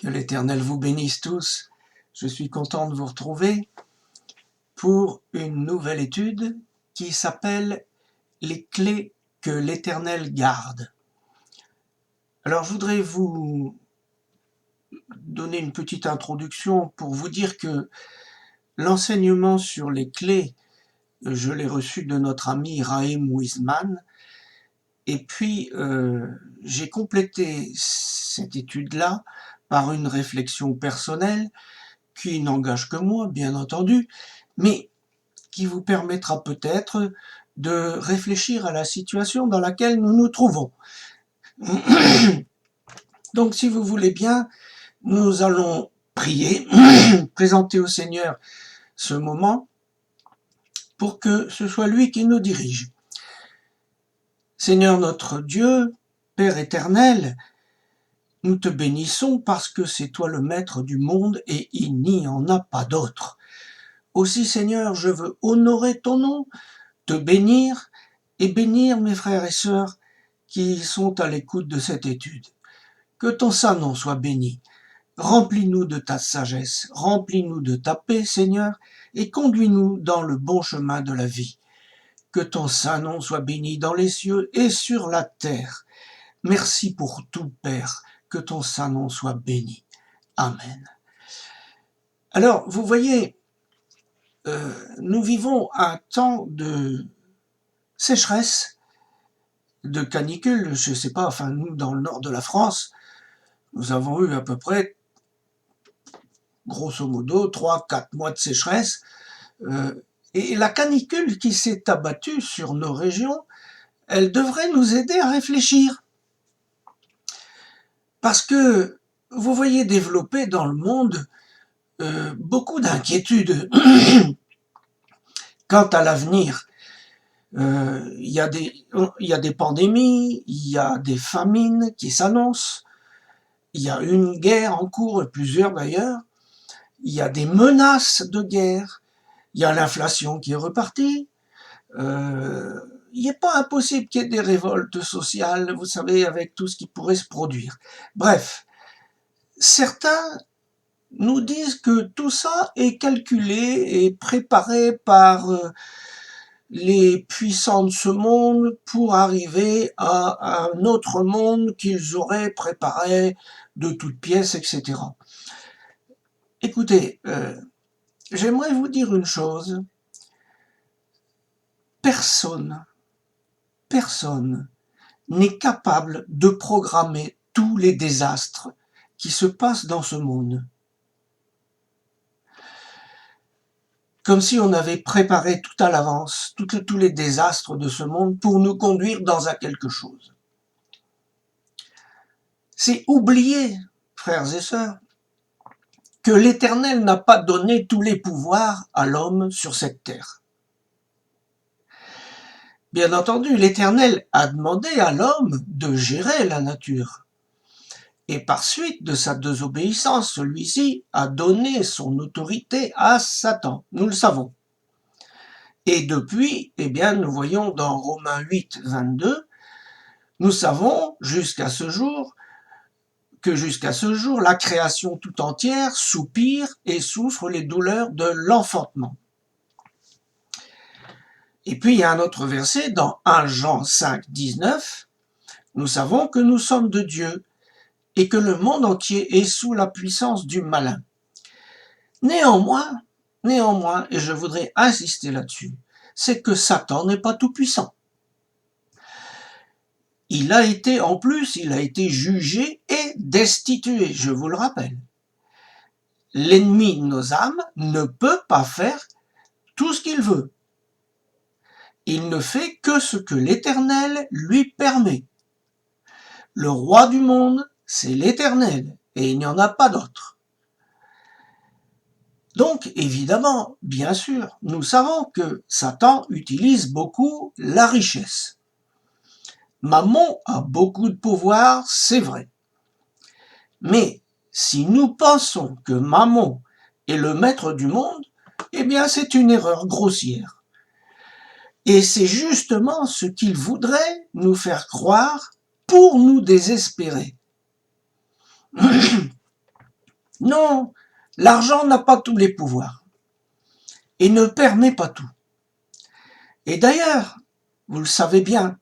Que l'Éternel vous bénisse tous. Je suis content de vous retrouver pour une nouvelle étude qui s'appelle « Les clés que l'Éternel garde ». Alors, je voudrais vous donner une petite introduction pour vous dire que l'enseignement sur les clés, je l'ai reçu de notre ami Raïm Wiseman, et puis j'ai complété cette étude-là par une réflexion personnelle qui n'engage que moi, bien entendu, mais qui vous permettra peut-être de réfléchir à la situation dans laquelle nous nous trouvons. Donc, si vous voulez bien, nous allons prier, présenter au Seigneur ce moment pour que ce soit lui qui nous dirige. Seigneur notre Dieu, Père éternel, nous te bénissons parce que c'est toi le maître du monde et il n'y en a pas d'autre. Aussi, Seigneur, je veux honorer ton nom, te bénir et bénir mes frères et sœurs qui sont à l'écoute de cette étude. Que ton saint nom soit béni. Remplis-nous de ta sagesse, remplis-nous de ta paix, Seigneur, et conduis-nous dans le bon chemin de la vie. Que ton saint nom soit béni dans les cieux et sur la terre. Merci pour tout, Père. Que ton saint nom soit béni. Amen. Alors, vous voyez, nous vivons un temps de sécheresse, de canicule, je ne sais pas, enfin nous dans le nord de la France, nous avons eu à peu près, grosso modo, 3-4 mois de sécheresse, et la canicule qui s'est abattue sur nos régions, elle devrait nous aider à réfléchir. Parce que vous voyez développer dans le monde beaucoup d'inquiétudes quant à l'avenir. Il y a des pandémies, il y a des famines qui s'annoncent, il y a une guerre en cours, et plusieurs d'ailleurs, il y a des menaces de guerre, il y a l'inflation qui est repartie, il n'est pas impossible qu'il y ait des révoltes sociales, vous savez, avec tout ce qui pourrait se produire. Bref, certains nous disent que tout ça est calculé et préparé par les puissants de ce monde pour arriver à un autre monde qu'ils auraient préparé de toutes pièces, etc. Écoutez, j'aimerais vous dire une chose. Personne n'est capable de programmer tous les désastres qui se passent dans ce monde. Comme si on avait préparé tout à l'avance, tous les désastres de ce monde pour nous conduire dans un quelque chose. C'est oublier, frères et sœurs, que l'Éternel n'a pas donné tous les pouvoirs à l'homme sur cette terre. Bien entendu, l'Éternel a demandé à l'homme de gérer la nature. Et par suite de sa désobéissance, celui-ci a donné son autorité à Satan. Nous le savons. Et depuis, eh bien, nous voyons dans Romains 8, 22, nous savons jusqu'à ce jour, la création tout entière soupire et souffre les douleurs de l'enfantement. Et puis il y a un autre verset dans 1 Jean 5, 19, nous savons que nous sommes de Dieu et que le monde entier est sous la puissance du malin. Néanmoins, et je voudrais insister là-dessus, c'est que Satan n'est pas tout puissant. Il a été jugé et destitué, je vous le rappelle. L'ennemi de nos âmes ne peut pas faire tout ce qu'il veut. Il ne fait que ce que l'Éternel lui permet. Le roi du monde, c'est l'Éternel, et il n'y en a pas d'autre. Donc, évidemment, bien sûr, nous savons que Satan utilise beaucoup la richesse. Mammon a beaucoup de pouvoir, c'est vrai. Mais si nous pensons que Mammon est le maître du monde, eh bien c'est une erreur grossière. Et c'est justement ce qu'il voudrait nous faire croire pour nous désespérer. Non, l'argent n'a pas tous les pouvoirs et ne permet pas tout. Et d'ailleurs, vous le savez bien,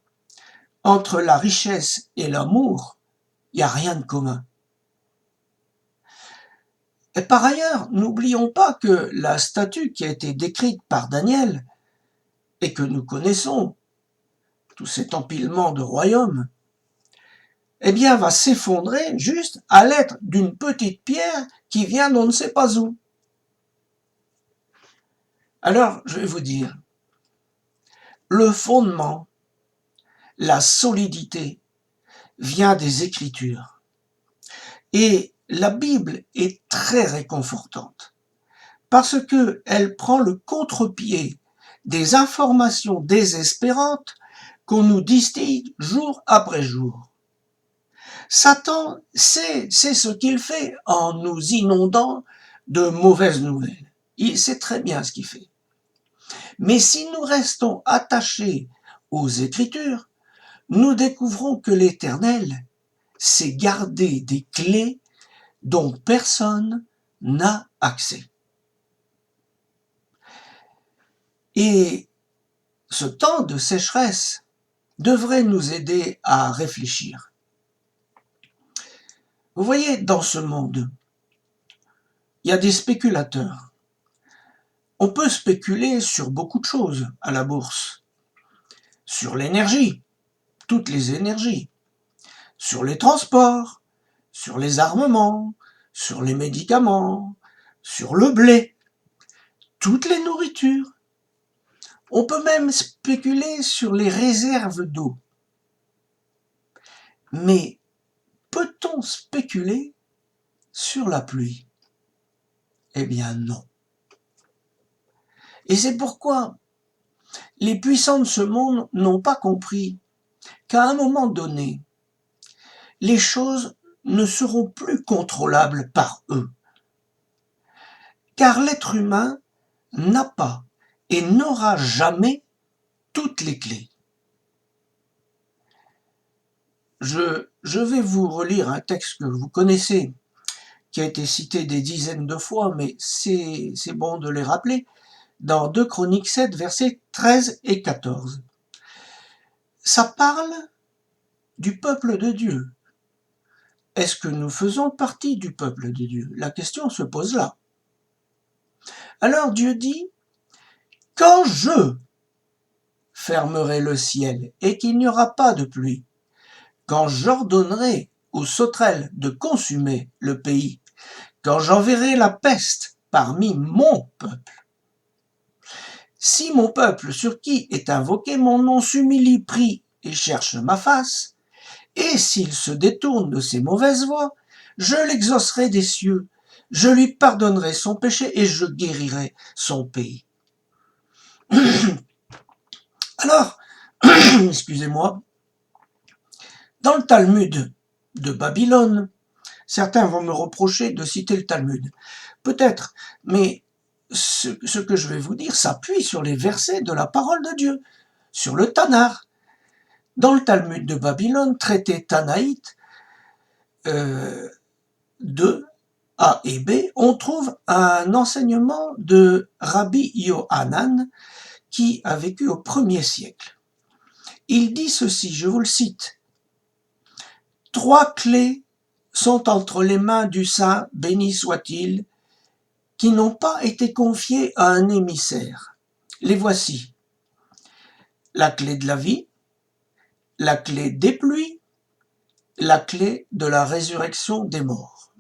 entre la richesse et l'amour, il n'y a rien de commun. Et par ailleurs, n'oublions pas que la statue qui a été décrite par Daniel et que nous connaissons, tout cet empilement de royaumes, eh bien, va s'effondrer juste à l'aide d'une petite pierre qui vient d'on ne sait pas où. Alors, je vais vous dire, le fondement, la solidité vient des Écritures. Et la Bible est très réconfortante parce qu'elle prend le contre-pied des informations désespérantes qu'on nous distille jour après jour. Satan c'est ce qu'il fait en nous inondant de mauvaises nouvelles. Il sait très bien ce qu'il fait. Mais si nous restons attachés aux Écritures, nous découvrons que l'Éternel sait garder des clés dont personne n'a accès. Et ce temps de sécheresse devrait nous aider à réfléchir. Vous voyez, dans ce monde, il y a des spéculateurs. On peut spéculer sur beaucoup de choses à la bourse. Sur l'énergie, toutes les énergies. Sur les transports, sur les armements, sur les médicaments, sur le blé, toutes les nourritures. On peut même spéculer sur les réserves d'eau. Mais peut-on spéculer sur la pluie? Eh bien non. Et c'est pourquoi les puissants de ce monde n'ont pas compris qu'à un moment donné, les choses ne seront plus contrôlables par eux. Car l'être humain n'a pas et n'aura jamais toutes les clés. Je vais vous relire un texte que vous connaissez, qui a été cité des dizaines de fois, mais c'est bon de les rappeler, dans 2 Chroniques 7, versets 13 et 14. Ça parle du peuple de Dieu. Est-ce que nous faisons partie du peuple de Dieu? La question se pose là. Alors Dieu dit, quand je fermerai le ciel et qu'il n'y aura pas de pluie, quand j'ordonnerai aux sauterelles de consumer le pays, quand j'enverrai la peste parmi mon peuple, si mon peuple sur qui est invoqué mon nom s'humilie, prie et cherche ma face, et s'il se détourne de ses mauvaises voies, je l'exaucerai des cieux, je lui pardonnerai son péché et je guérirai son pays. Alors, excusez-moi, dans le Talmud de Babylone, certains vont me reprocher de citer le Talmud. Peut-être, mais ce que je vais vous dire s'appuie sur les versets de la parole de Dieu, sur le Tanar. Dans le Talmud de Babylone, traité tanaïte 2 A et B, on trouve un enseignement de Rabbi Yohanan qui a vécu au 1er siècle. Il dit ceci, je vous le cite. 3 clés sont entre les mains du saint, béni soit-il, qui n'ont pas été confiées à un émissaire. Les voici. La clé de la vie, la clé des pluies, la clé de la résurrection des morts.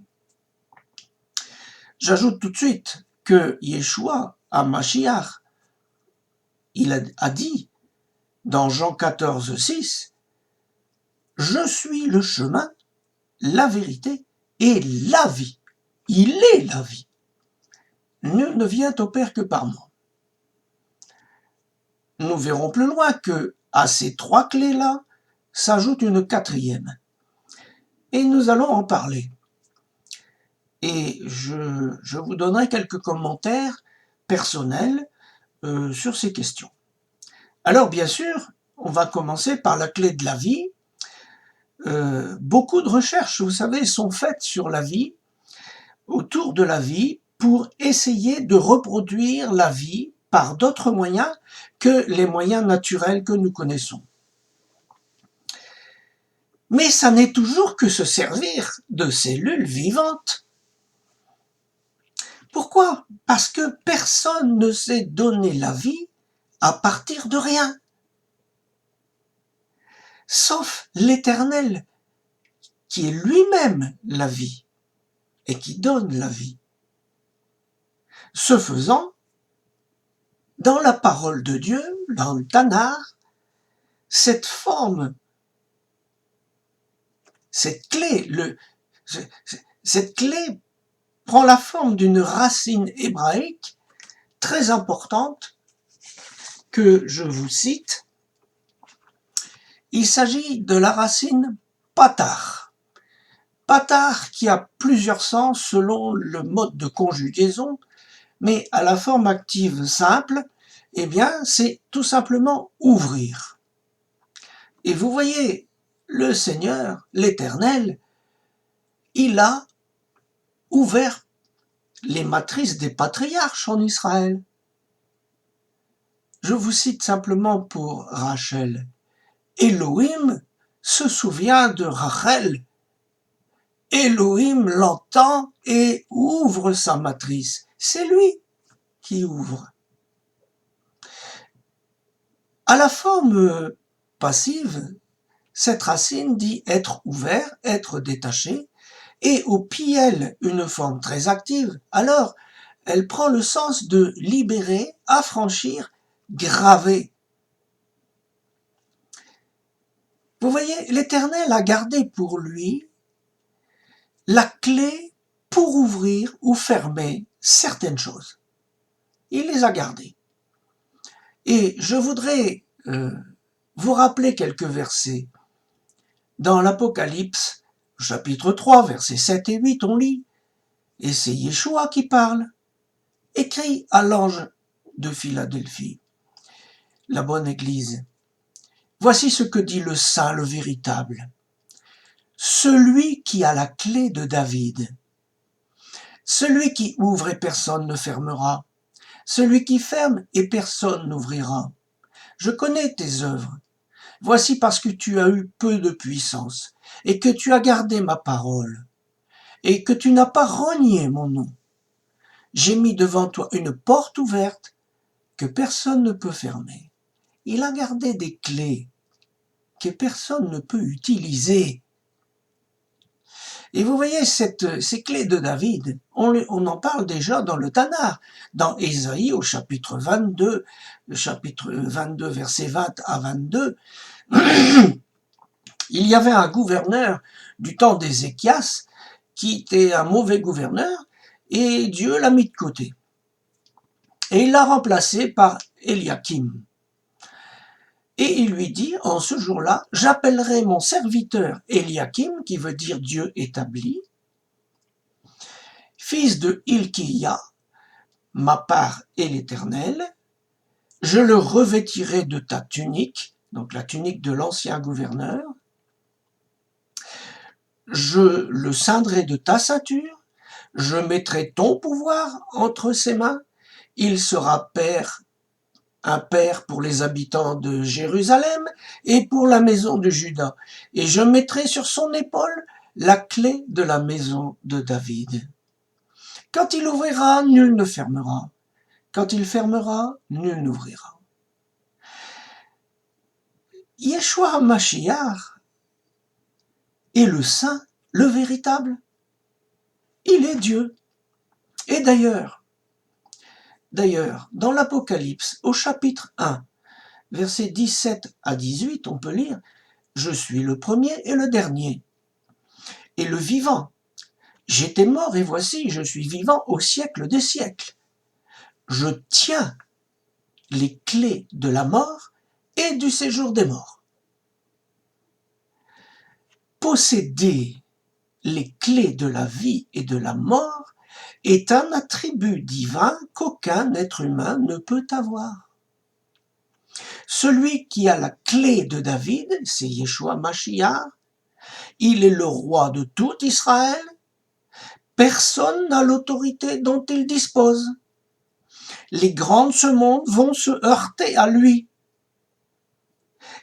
J'ajoute tout de suite que Yeshua, à Mashiach, il a dit dans Jean 14, 6, « Je suis le chemin, la vérité et la vie. » Il est la vie. Nul ne vient au Père que par moi. Nous verrons plus loin que à ces 3 clés-là s'ajoute une 4e. Et nous allons en parler. Et je vous donnerai quelques commentaires personnels sur ces questions. Alors bien sûr, on va commencer par la clé de la vie. Beaucoup de recherches, vous savez, sont faites sur la vie autour de la vie pour essayer de reproduire la vie par d'autres moyens que les moyens naturels que nous connaissons. Mais ça n'est toujours que se servir de cellules vivantes. Pourquoi? Parce que personne ne s'est donné la vie à partir de rien. Sauf l'Éternel, qui est lui-même la vie et qui donne la vie. Ce faisant, dans la parole de Dieu, dans le Tanakh, cette forme, cette clé prend la forme d'une racine hébraïque très importante que je vous cite. Il s'agit de la racine patar. Patar qui a plusieurs sens selon le mode de conjugaison, mais à la forme active simple, eh bien, c'est tout simplement ouvrir. Et vous voyez, le Seigneur, l'Éternel, il a ouvert les matrices des patriarches en Israël. Je vous cite simplement pour Rachel. Elohim se souvient de Rachel. Elohim l'entend et ouvre sa matrice. C'est lui qui ouvre. À la forme passive, cette racine dit être ouvert, être détaché, et au piel, une forme très active, alors elle prend le sens de libérer, affranchir, graver. Vous voyez, l'Éternel a gardé pour lui la clé pour ouvrir ou fermer certaines choses. Il les a gardées. Et je voudrais vous rappeler quelques versets. Dans l'Apocalypse, chapitre 3, versets 7 et 8, on lit « Et c'est Yeshua qui parle, écrit à l'ange de Philadelphie, la bonne église. Voici ce que dit le Saint, le véritable. Celui qui a la clé de David, celui qui ouvre et personne ne fermera, celui qui ferme et personne n'ouvrira. Je connais tes œuvres. Voici parce que tu as eu peu de puissance, et que tu as gardé ma parole, et que tu n'as pas renié mon nom. J'ai mis devant toi une porte ouverte que personne ne peut fermer. Il a gardé des clés que personne ne peut utiliser. Et vous voyez, ces clés de David, on en parle déjà dans le Tanakh, dans Ésaïe au chapitre 22, versets 20 à 22. Il y avait un gouverneur du temps d'Ézéchias qui était un mauvais gouverneur et Dieu l'a mis de côté. Et il l'a remplacé par Eliakim. Et il lui dit, en ce jour-là, j'appellerai mon serviteur Eliakim, qui veut dire Dieu établi, fils de Hilkiah, ma part est l'Éternel, je le revêtirai de ta tunique, donc la tunique de l'ancien gouverneur, je le ceindrai de ta ceinture, je mettrai ton pouvoir entre ses mains, il sera un père pour les habitants de Jérusalem et pour la maison de Juda. Et je mettrai sur son épaule la clé de la maison de David. Quand il ouvrira, nul ne fermera. Quand il fermera, nul n'ouvrira. Yeshua Mashiach est le saint, le véritable. Il est Dieu. Et d'ailleurs, dans l'Apocalypse, au chapitre 1, versets 17 à 18, on peut lire « Je suis le premier et le dernier, et le vivant. J'étais mort et voici, je suis vivant au siècle des siècles. Je tiens les clés de la mort et du séjour des morts. » Posséder les clés de la vie et de la mort est un attribut divin qu'aucun être humain ne peut avoir. Celui qui a la clé de David, c'est Yeshua Mashiach, il est le roi de tout Israël, Personne n'a l'autorité dont il dispose. Les grands de ce monde vont se heurter à lui.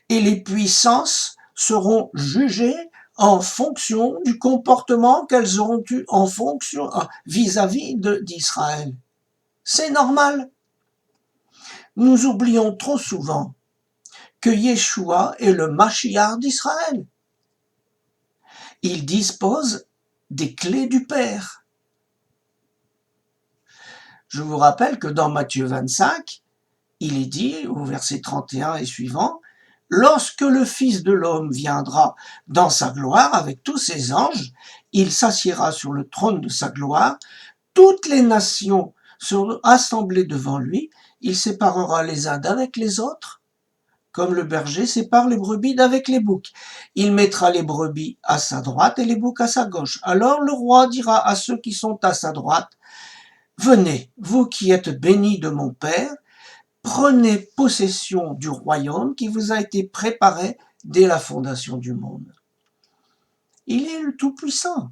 Et les puissances seront jugées en fonction du comportement qu'elles auront eu en fonction vis-à-vis d'Israël. C'est normal. Nous oublions trop souvent que Yeshua est le Mashiach d'Israël. Il dispose des clés du Père. Je vous rappelle que dans Matthieu 25, il est dit, au verset 31 et suivant, « Lorsque le Fils de l'homme viendra dans sa gloire avec tous ses anges, il s'assiera sur le trône de sa gloire, toutes les nations seront assemblées devant lui, il séparera les uns d'avec les autres, comme le berger sépare les brebis d'avec les boucs. Il mettra les brebis à sa droite et les boucs à sa gauche. Alors le roi dira à ceux qui sont à sa droite, « Venez, vous qui êtes bénis de mon Père, prenez possession du royaume qui vous a été préparé dès la fondation du monde. » Il est le Tout-Puissant.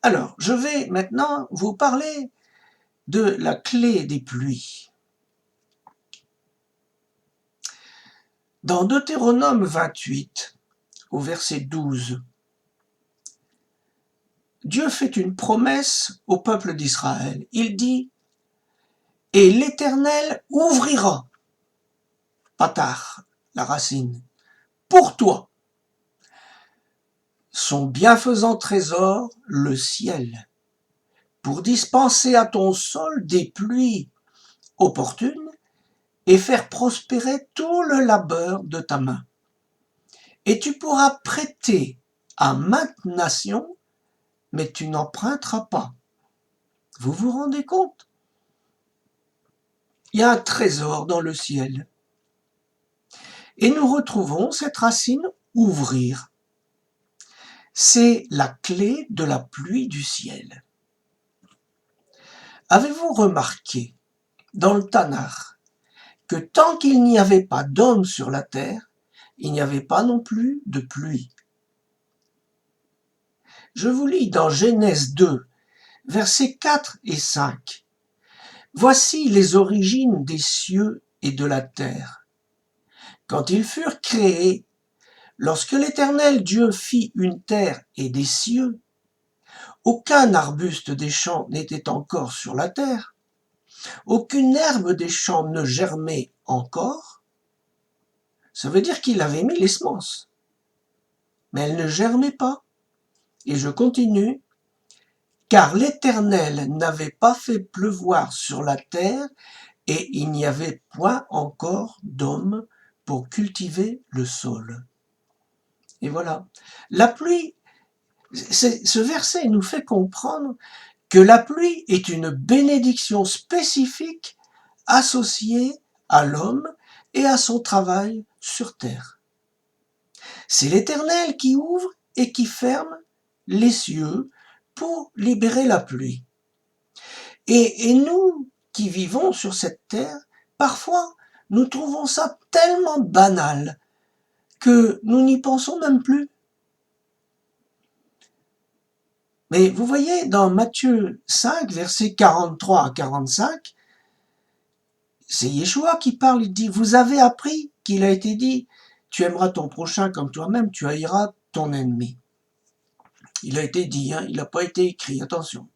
Alors, je vais maintenant vous parler de la clé des pluies. Dans Deutéronome 28, au verset 12, Dieu fait une promesse au peuple d'Israël. Il dit « Et l'Éternel ouvrira, patar, la racine, pour toi, son bienfaisant trésor, le ciel, pour dispenser à ton sol des pluies opportunes et faire prospérer tout le labeur de ta main. Et tu pourras prêter à maintes nations, mais tu n'emprunteras pas. » Vous vous rendez compte? Il y a un trésor dans le ciel. Et nous retrouvons cette racine « ouvrir ». C'est la clé de la pluie du ciel. Avez-vous remarqué dans le Tanakh que tant qu'il n'y avait pas d'homme sur la terre, il n'y avait pas non plus de pluie? Je vous lis dans Genèse 2, versets 4 et 5. « Voici les origines des cieux et de la terre. Quand ils furent créés, lorsque l'Éternel Dieu fit une terre et des cieux, aucun arbuste des champs n'était encore sur la terre, aucune herbe des champs ne germait encore. » Ça veut dire qu'il avait mis les semences, mais elles ne germaient pas. Et je continue. « Car l'Éternel n'avait pas fait pleuvoir sur la terre, et il n'y avait point encore d'homme pour cultiver le sol. » Et voilà. La pluie, ce verset nous fait comprendre que la pluie est une bénédiction spécifique associée à l'homme et à son travail sur terre. C'est l'Éternel qui ouvre et qui ferme les cieux pour libérer la pluie. Et nous qui vivons sur cette terre, parfois nous trouvons ça tellement banal que nous n'y pensons même plus. Mais vous voyez, dans Matthieu 5, versets 43 à 45, c'est Yeshua qui parle, il dit « Vous avez appris qu'il a été dit, tu aimeras ton prochain comme toi-même, tu haïras ton ennemi. » Il a été dit, il n'a pas été écrit, attention.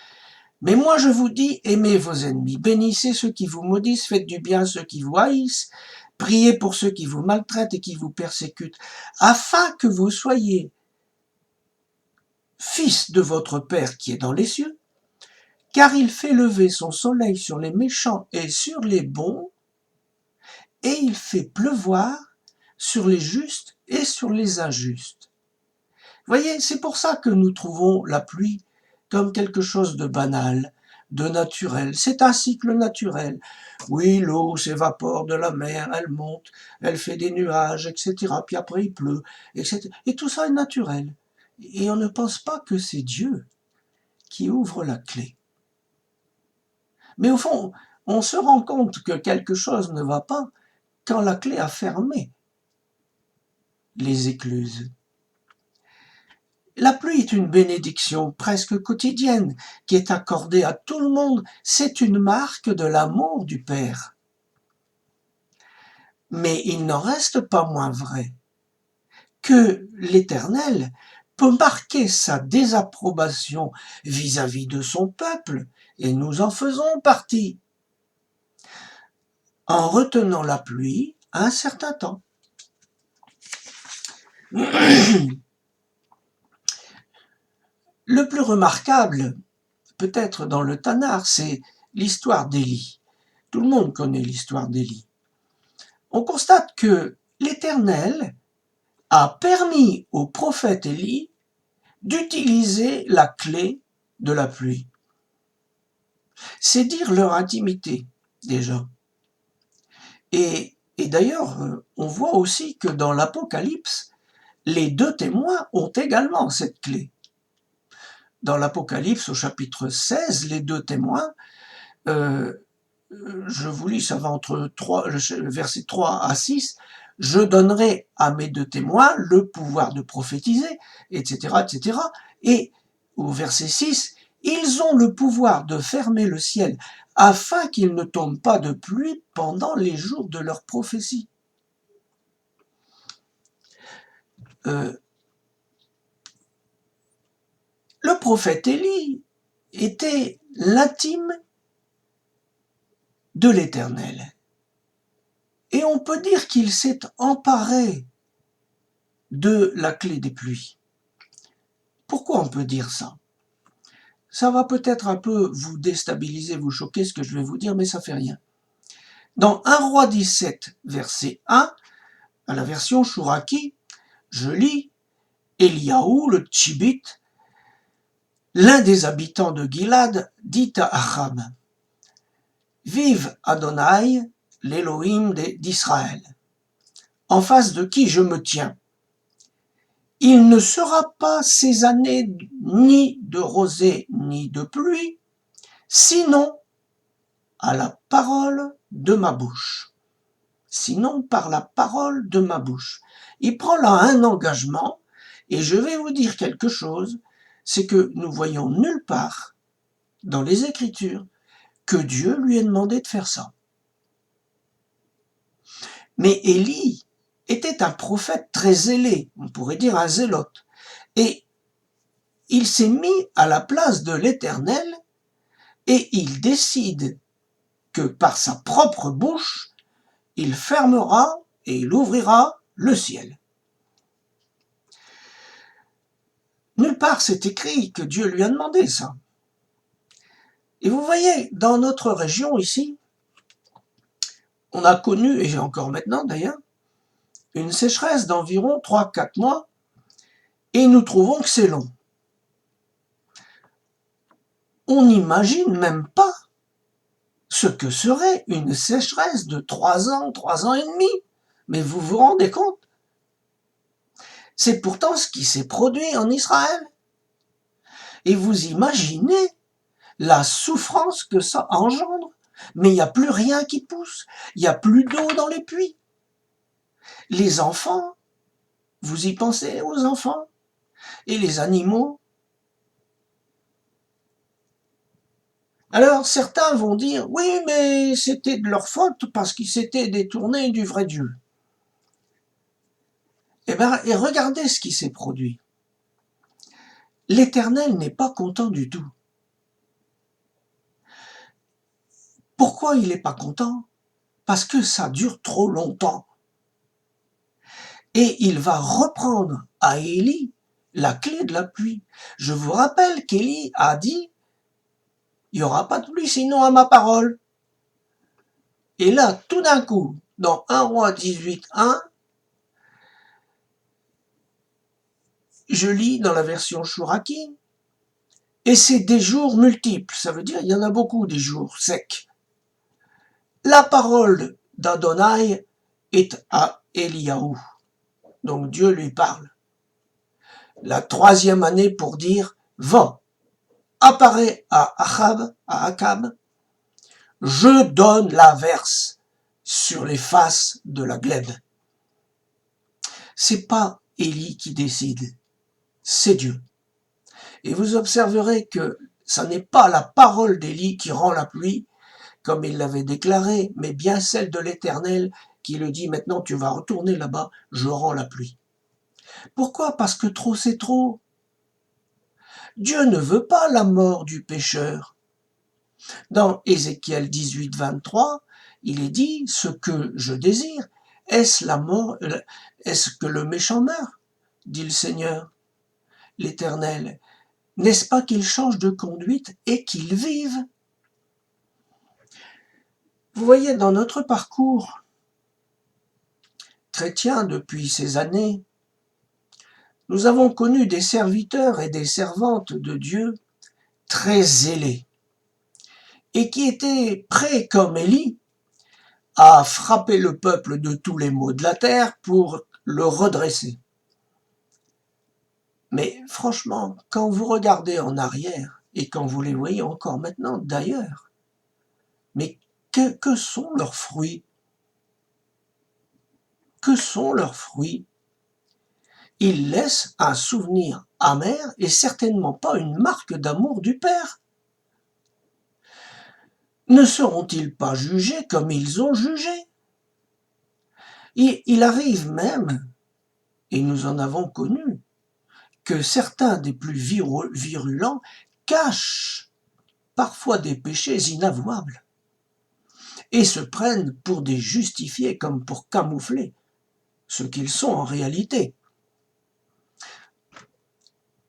« Mais moi je vous dis, aimez vos ennemis, bénissez ceux qui vous maudissent, faites du bien à ceux qui vous haïssent, priez pour ceux qui vous maltraitent et qui vous persécutent, afin que vous soyez fils de votre Père qui est dans les cieux, car il fait lever son soleil sur les méchants et sur les bons, et il fait pleuvoir sur les justes et sur les injustes. » Voyez, c'est pour ça que nous trouvons la pluie comme quelque chose de banal, de naturel. C'est un cycle naturel. Oui, l'eau s'évapore de la mer, elle monte, elle fait des nuages, etc. Puis après il pleut, etc. Et tout ça est naturel. Et on ne pense pas que c'est Dieu qui ouvre la clé. Mais au fond, on se rend compte que quelque chose ne va pas quand la clé a fermé les écluses. La pluie est une bénédiction presque quotidienne qui est accordée à tout le monde. C'est une marque de l'amour du Père. Mais il n'en reste pas moins vrai que l'Éternel peut marquer sa désapprobation vis-à-vis de son peuple, et nous en faisons partie, en retenant la pluie un certain temps. Le plus remarquable, peut-être dans le Tanakh, c'est l'histoire d'Élie. Tout le monde connaît l'histoire d'Élie. On constate que l'Éternel a permis au prophète Élie d'utiliser la clé de la pluie. C'est dire leur intimité, déjà. Et d'ailleurs, on voit aussi que dans l'Apocalypse, les deux témoins ont également cette clé. Dans l'Apocalypse, au chapitre 16, les deux témoins, je vous lis, ça va entre versets 3 à 6, « Je donnerai à mes deux témoins le pouvoir de prophétiser, etc., etc. » Et au verset 6, « Ils ont le pouvoir de fermer le ciel afin qu'il ne tombe pas de pluie pendant les jours de leur prophétie. » Le prophète Élie était l'intime de l'Éternel. Et on peut dire qu'il s'est emparé de la clé des pluies. Pourquoi on peut dire ça? Ça va peut-être un peu vous déstabiliser, vous choquer ce que je vais vous dire, mais ça fait rien. Dans 1 Roi 17, verset 1, à la version Chouraki, je lis « Eliaou, le Tchibite, l'un des habitants de Gilad, dit à Achab, « Vive Adonai, l'Élohim d'Israël, en face de qui je me tiens. Il ne sera pas ces années ni de rosée ni de pluie, sinon à la parole de ma bouche. » Sinon par la parole de ma bouche. Il prend là un engagement, et je vais vous dire quelque chose, c'est que nous voyons nulle part dans les Écritures que Dieu lui ait demandé de faire ça. Mais Élie était un prophète très zélé, on pourrait dire un zélote, et il s'est mis à la place de l'Éternel et il décide que par sa propre bouche, il fermera et il ouvrira le ciel. Nulle part c'est écrit que Dieu lui a demandé ça. Et vous voyez, dans notre région ici, on a connu, et encore maintenant d'ailleurs, une sécheresse d'environ 3-4 mois, et nous trouvons que c'est long. On n'imagine même pas ce que serait une sécheresse de 3 ans, 3 ans et demi. Mais vous vous rendez compte? C'est pourtant ce qui s'est produit en Israël. Et vous imaginez la souffrance que ça engendre. Mais il n'y a plus rien qui pousse. Il n'y a plus d'eau dans les puits. Les enfants, vous y pensez aux enfants? Et les animaux? Alors certains vont dire, oui, mais c'était de leur faute parce qu'ils s'étaient détournés du vrai Dieu. Eh bien, et regardez ce qui s'est produit. L'Éternel n'est pas content du tout. Pourquoi il n'est pas content? Parce que ça dure trop longtemps. Et il va reprendre à Élie la clé de la pluie. Je vous rappelle qu'Élie a dit, il n'y aura pas de pluie sinon à ma parole. Et là, tout d'un coup, dans 1 Roi 18, 1, je lis dans la version Chouraki, et c'est des jours multiples, ça veut dire il y en a beaucoup des jours secs. La parole d'Adonai est à Eliaou. Donc Dieu lui parle. La 3e année pour dire « Va, apparaît à Akab, je donne l'averse sur les faces de la glèbe. » C'est pas Élie qui décide, c'est Dieu. Et vous observerez que ça n'est pas la parole d'Élie qui rend la pluie, comme il l'avait déclaré, mais bien celle de l'Éternel qui le dit, maintenant tu vas retourner là-bas, je rends la pluie. Pourquoi? Parce que trop c'est trop. Dieu ne veut pas la mort du pécheur. Dans Ézéchiel 18, 23, il est dit, ce que je désire, est-ce la mort, est-ce que le méchant meure? Dit le Seigneur, l'Éternel. N'est-ce pas qu'il change de conduite et qu'il vive? Vous voyez, dans notre parcours chrétien depuis ces années, nous avons connu des serviteurs et des servantes de Dieu très zélés et qui étaient prêts, comme Élie, à frapper le peuple de tous les maux de la terre pour le redresser. Mais franchement, quand vous regardez en arrière et quand vous les voyez encore maintenant d'ailleurs, mais que sont leurs fruits? Que sont leurs fruits? Ils laissent un souvenir amer et certainement pas une marque d'amour du Père. Ne seront-ils pas jugés comme ils ont jugé? Il arrive même, et nous en avons connu, que certains des plus virulents cachent parfois des péchés inavouables et se prennent pour des justifiés comme pour camoufler ce qu'ils sont en réalité.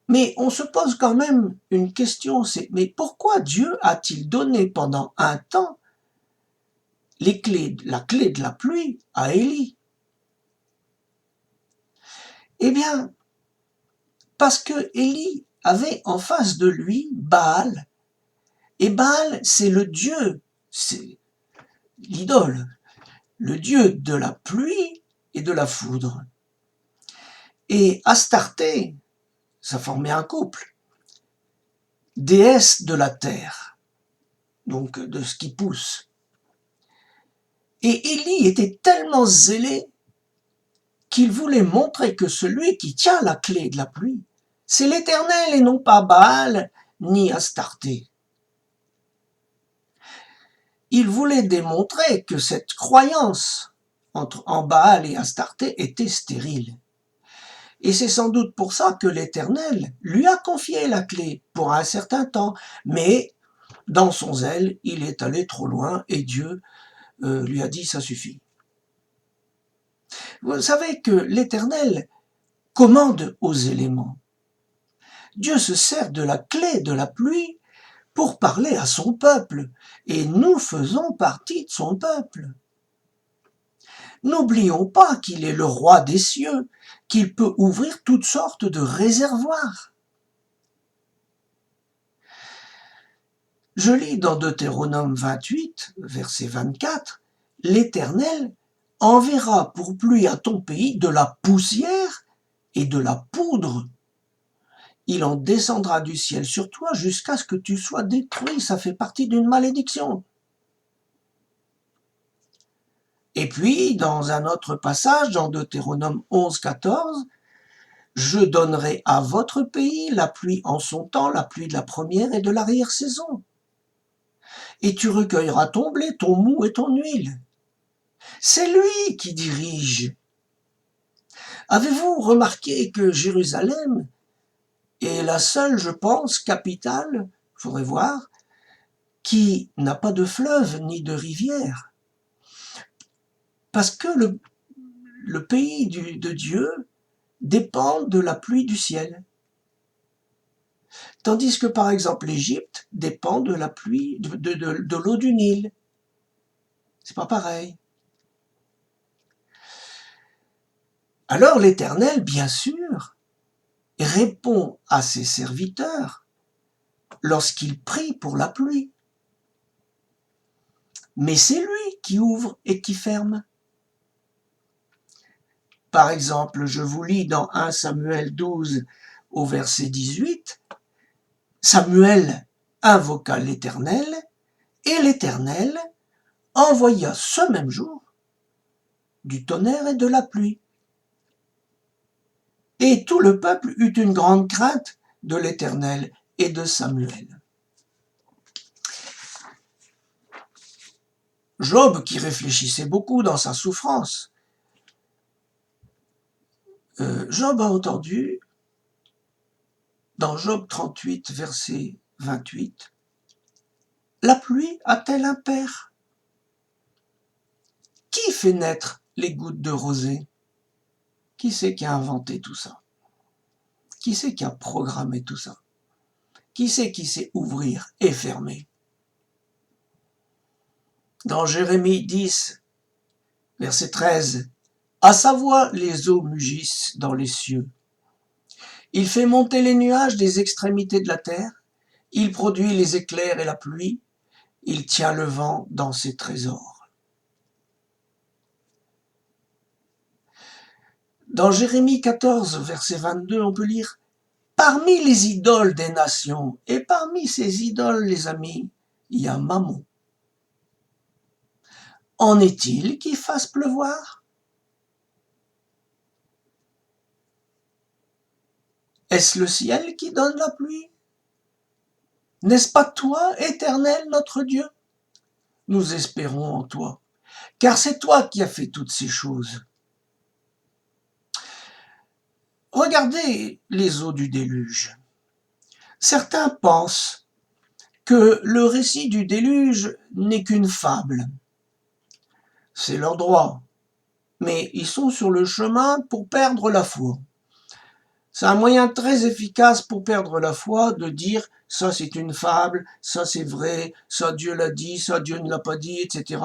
Mais on se pose quand même une question, c'est mais pourquoi Dieu a-t-il donné pendant un temps la clé de la pluie à Élie? Eh bien, parce que Élie avait en face de lui Baal. Et Baal, c'est le dieu, c'est l'idole, le dieu de la pluie et de la foudre. Et Astarté, ça formait un couple, déesse de la terre, donc de ce qui pousse. Et Élie était tellement zélé qu'il voulait montrer que celui qui tient la clé de la pluie, c'est l'Éternel et non pas Baal ni Astarté. Il voulait démontrer que cette croyance en Baal et Astarté était stérile. Et c'est sans doute pour ça que l'Éternel lui a confié la clé pour un certain temps, mais dans son zèle, il est allé trop loin et Dieu lui a dit ça suffit. Vous savez que l'Éternel commande aux éléments. Dieu se sert de la clé de la pluie pour parler à son peuple, et nous faisons partie de son peuple. N'oublions pas qu'il est le roi des cieux, qu'il peut ouvrir toutes sortes de réservoirs. Je lis dans Deutéronome 28, verset 24, « L'Éternel enverra pour pluie à ton pays de la poussière et de la poudre. Il en descendra du ciel sur toi jusqu'à ce que tu sois détruit. » Ça fait partie d'une malédiction. Et puis, dans un autre passage, dans Deutéronome 11, 14, « Je donnerai à votre pays la pluie en son temps, la pluie de la première et de l'arrière-saison. Et tu recueilleras ton blé, ton mou et ton huile. » C'est lui qui dirige. Avez-vous remarqué que Jérusalem est la seule, je pense, capitale, il faudrait voir, qui n'a pas de fleuve ni de rivière? Parce que le pays de Dieu dépend de la pluie du ciel. Tandis que, par exemple, l'Égypte dépend de la pluie, de l'eau du Nil. C'est pas pareil. Alors l'Éternel, bien sûr, répond à ses serviteurs lorsqu'ils prient pour la pluie. Mais c'est lui qui ouvre et qui ferme. Par exemple, je vous lis dans 1 Samuel 12 au verset 18, Samuel invoqua l'Éternel et l'Éternel envoya ce même jour du tonnerre et de la pluie. Et tout le peuple eut une grande crainte de l'Éternel et de Samuel. Job, qui réfléchissait beaucoup dans sa souffrance, Job a entendu, dans Job 38, verset 28, « La pluie a-t-elle un père? Qui fait naître les gouttes de rosée? Qui c'est qui a inventé tout ça? Qui c'est qui a programmé tout ça? Qui c'est qui sait ouvrir et fermer? » Dans Jérémie 10, verset 13, « À sa voix, les eaux mugissent dans les cieux. Il fait monter les nuages des extrémités de la terre. Il produit les éclairs et la pluie. Il tient le vent dans ses trésors. » Dans Jérémie 14, verset 22, on peut lire « Parmi les idoles des nations, et parmi ces idoles, les amis, il y a Mammon. En est-il qui fasse pleuvoir? Est-ce le ciel qui donne la pluie? N'est-ce pas toi, Éternel, notre Dieu? Nous espérons en toi, car c'est toi qui as fait toutes ces choses. » Regardez les eaux du déluge. Certains pensent que le récit du déluge n'est qu'une fable. C'est leur droit, mais ils sont sur le chemin pour perdre la foi. C'est un moyen très efficace pour perdre la foi de dire « ça c'est une fable, ça c'est vrai, ça Dieu l'a dit, ça Dieu ne l'a pas dit, etc. »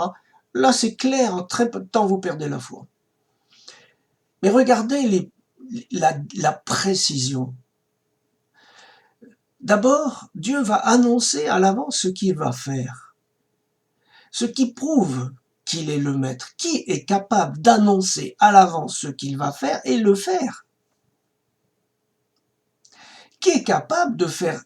Là c'est clair, en très peu de temps vous perdez la foi. Mais regardez la précision. D'abord, Dieu va annoncer à l'avance ce qu'il va faire. Ce qui prouve qu'il est le maître. Qui est capable d'annoncer à l'avance ce qu'il va faire et le faire? Qui est capable de faire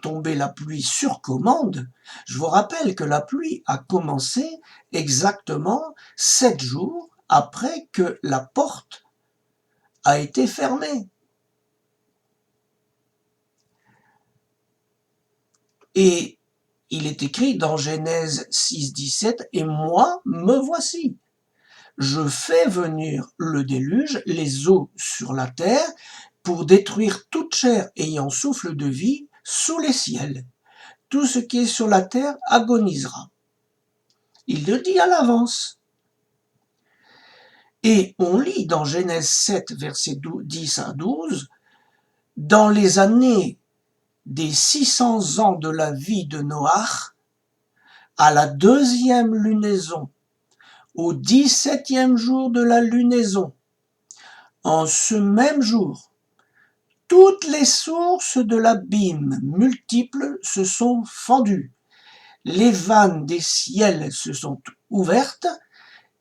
tomber la pluie sur commande? Je vous rappelle que la pluie a commencé exactement 7 jours après que la porte a été fermée. Et il est écrit dans Genèse 6, 17, « Et moi, me voici. Je fais venir le déluge, les eaux sur la terre, pour détruire toute chair ayant souffle de vie sous les ciels. Tout ce qui est sur la terre agonisera. » Il le dit à l'avance. Et on lit dans Genèse 7, versets 10 à 12, « Dans les années des 600 ans de la vie de Noach, à la 2e lunaison, au 17e jour de la lunaison, en ce même jour, toutes les sources de l'abîme multiples se sont fendues, les vannes des ciels se sont ouvertes,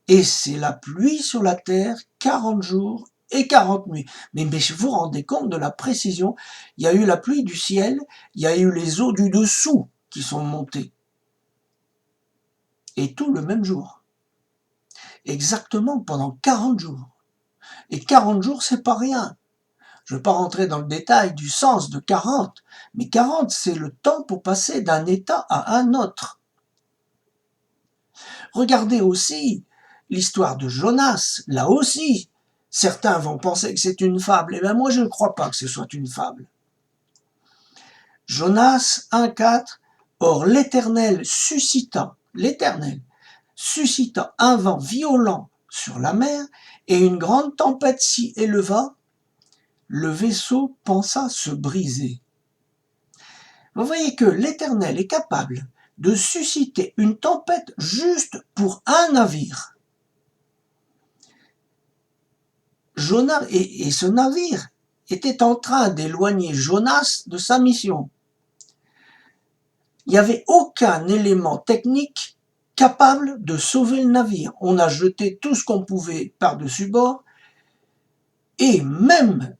et c'est la pluie sur la terre 40 jours et 40 nuits. Mais vous vous rendez compte de la précision? Il y a eu la pluie du ciel, il y a eu les eaux du dessous qui sont montées. Et tout le même jour. Exactement pendant 40 jours. Et 40 jours, c'est pas rien. Je ne veux pas rentrer dans le détail du sens de 40, mais 40, c'est le temps pour passer d'un état à un autre. Regardez aussi l'histoire de Jonas. Là aussi, certains vont penser que c'est une fable. Eh bien, moi, je ne crois pas que ce soit une fable. Jonas 1,4. Or, l'Éternel suscita un vent violent sur la mer, et une grande tempête s'y éleva. Le vaisseau pensa se briser. Vous voyez que l'Éternel est capable de susciter une tempête juste pour un navire. Jonas et ce navire était en train d'éloigner Jonas de sa mission. Il n'y avait aucun élément technique capable de sauver le navire. On a jeté tout ce qu'on pouvait par-dessus bord, et même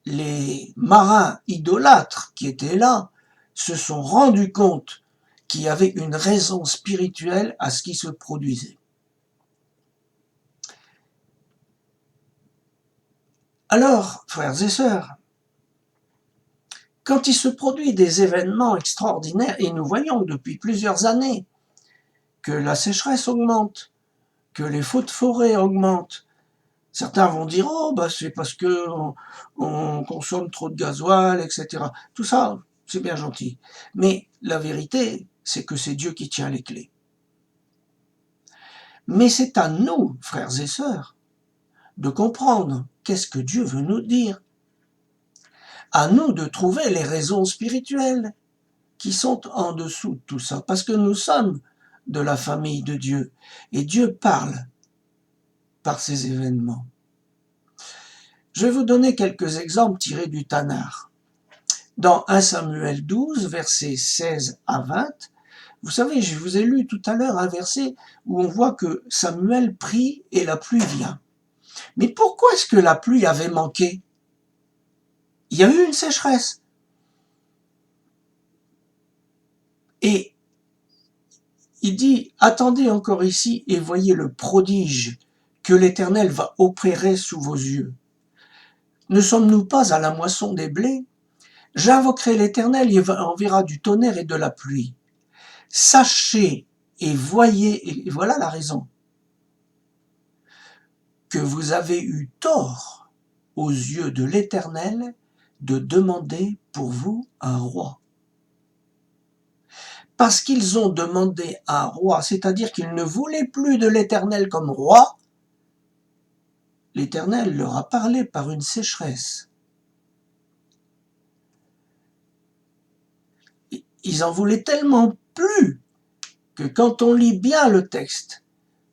les marins idolâtres qui étaient là se sont rendus compte qu'il y avait une raison spirituelle à ce qui se produisait. Alors, frères et sœurs, quand il se produit des événements extraordinaires, et nous voyons depuis plusieurs années que la sécheresse augmente, que les feux de forêt augmentent, certains vont dire « Oh, bah c'est parce que on consomme trop de gasoil, etc. » Tout ça, c'est bien gentil. Mais la vérité, c'est que c'est Dieu qui tient les clés. Mais c'est à nous, frères et sœurs, de comprendre qu'est-ce que Dieu veut nous dire. À nous de trouver les raisons spirituelles qui sont en dessous de tout ça, parce que nous sommes de la famille de Dieu, et Dieu parle par ces événements. Je vais vous donner quelques exemples tirés du Tanakh. Dans 1 Samuel 12, versets 16 à 20, vous savez, je vous ai lu tout à l'heure un verset où on voit que Samuel prie et la pluie vient. Mais pourquoi est-ce que la pluie avait manqué? Il y a eu une sécheresse. Et il dit, attendez encore ici et voyez le prodige que l'Éternel va opérer sous vos yeux. Ne sommes-nous pas à la moisson des blés? J'invoquerai l'Éternel, il enverra du tonnerre et de la pluie. Sachez et voyez, et voilà la raison, que vous avez eu tort aux yeux de l'Éternel de demander pour vous un roi. Parce qu'ils ont demandé un roi, c'est-à-dire qu'ils ne voulaient plus de l'Éternel comme roi, l'Éternel leur a parlé par une sécheresse. Ils en voulaient tellement plus que quand on lit bien le texte,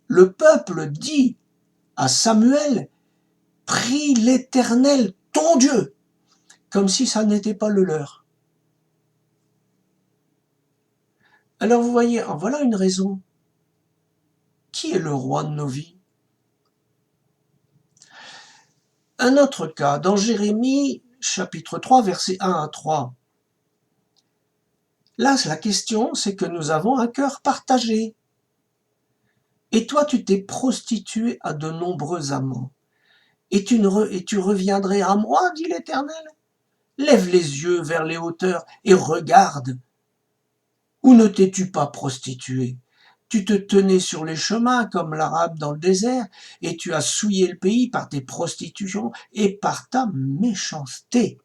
le peuple dit à Samuel, prie l'Éternel, ton Dieu, comme si ça n'était pas le leur. Alors vous voyez, en voilà une raison. Qui est le roi de nos vies? Un autre cas, dans Jérémie, chapitre 3, versets 1 à 3. Là, la question, c'est que nous avons un cœur partagé. Et toi, tu t'es prostitué à de nombreux amants. Et tu reviendrais à moi, dit l'Éternel. Lève les yeux vers les hauteurs et regarde. Ou ne t'es-tu pas prostitué? Tu te tenais sur les chemins comme l'Arabe dans le désert, et tu as souillé le pays par tes prostitutions et par ta méchanceté.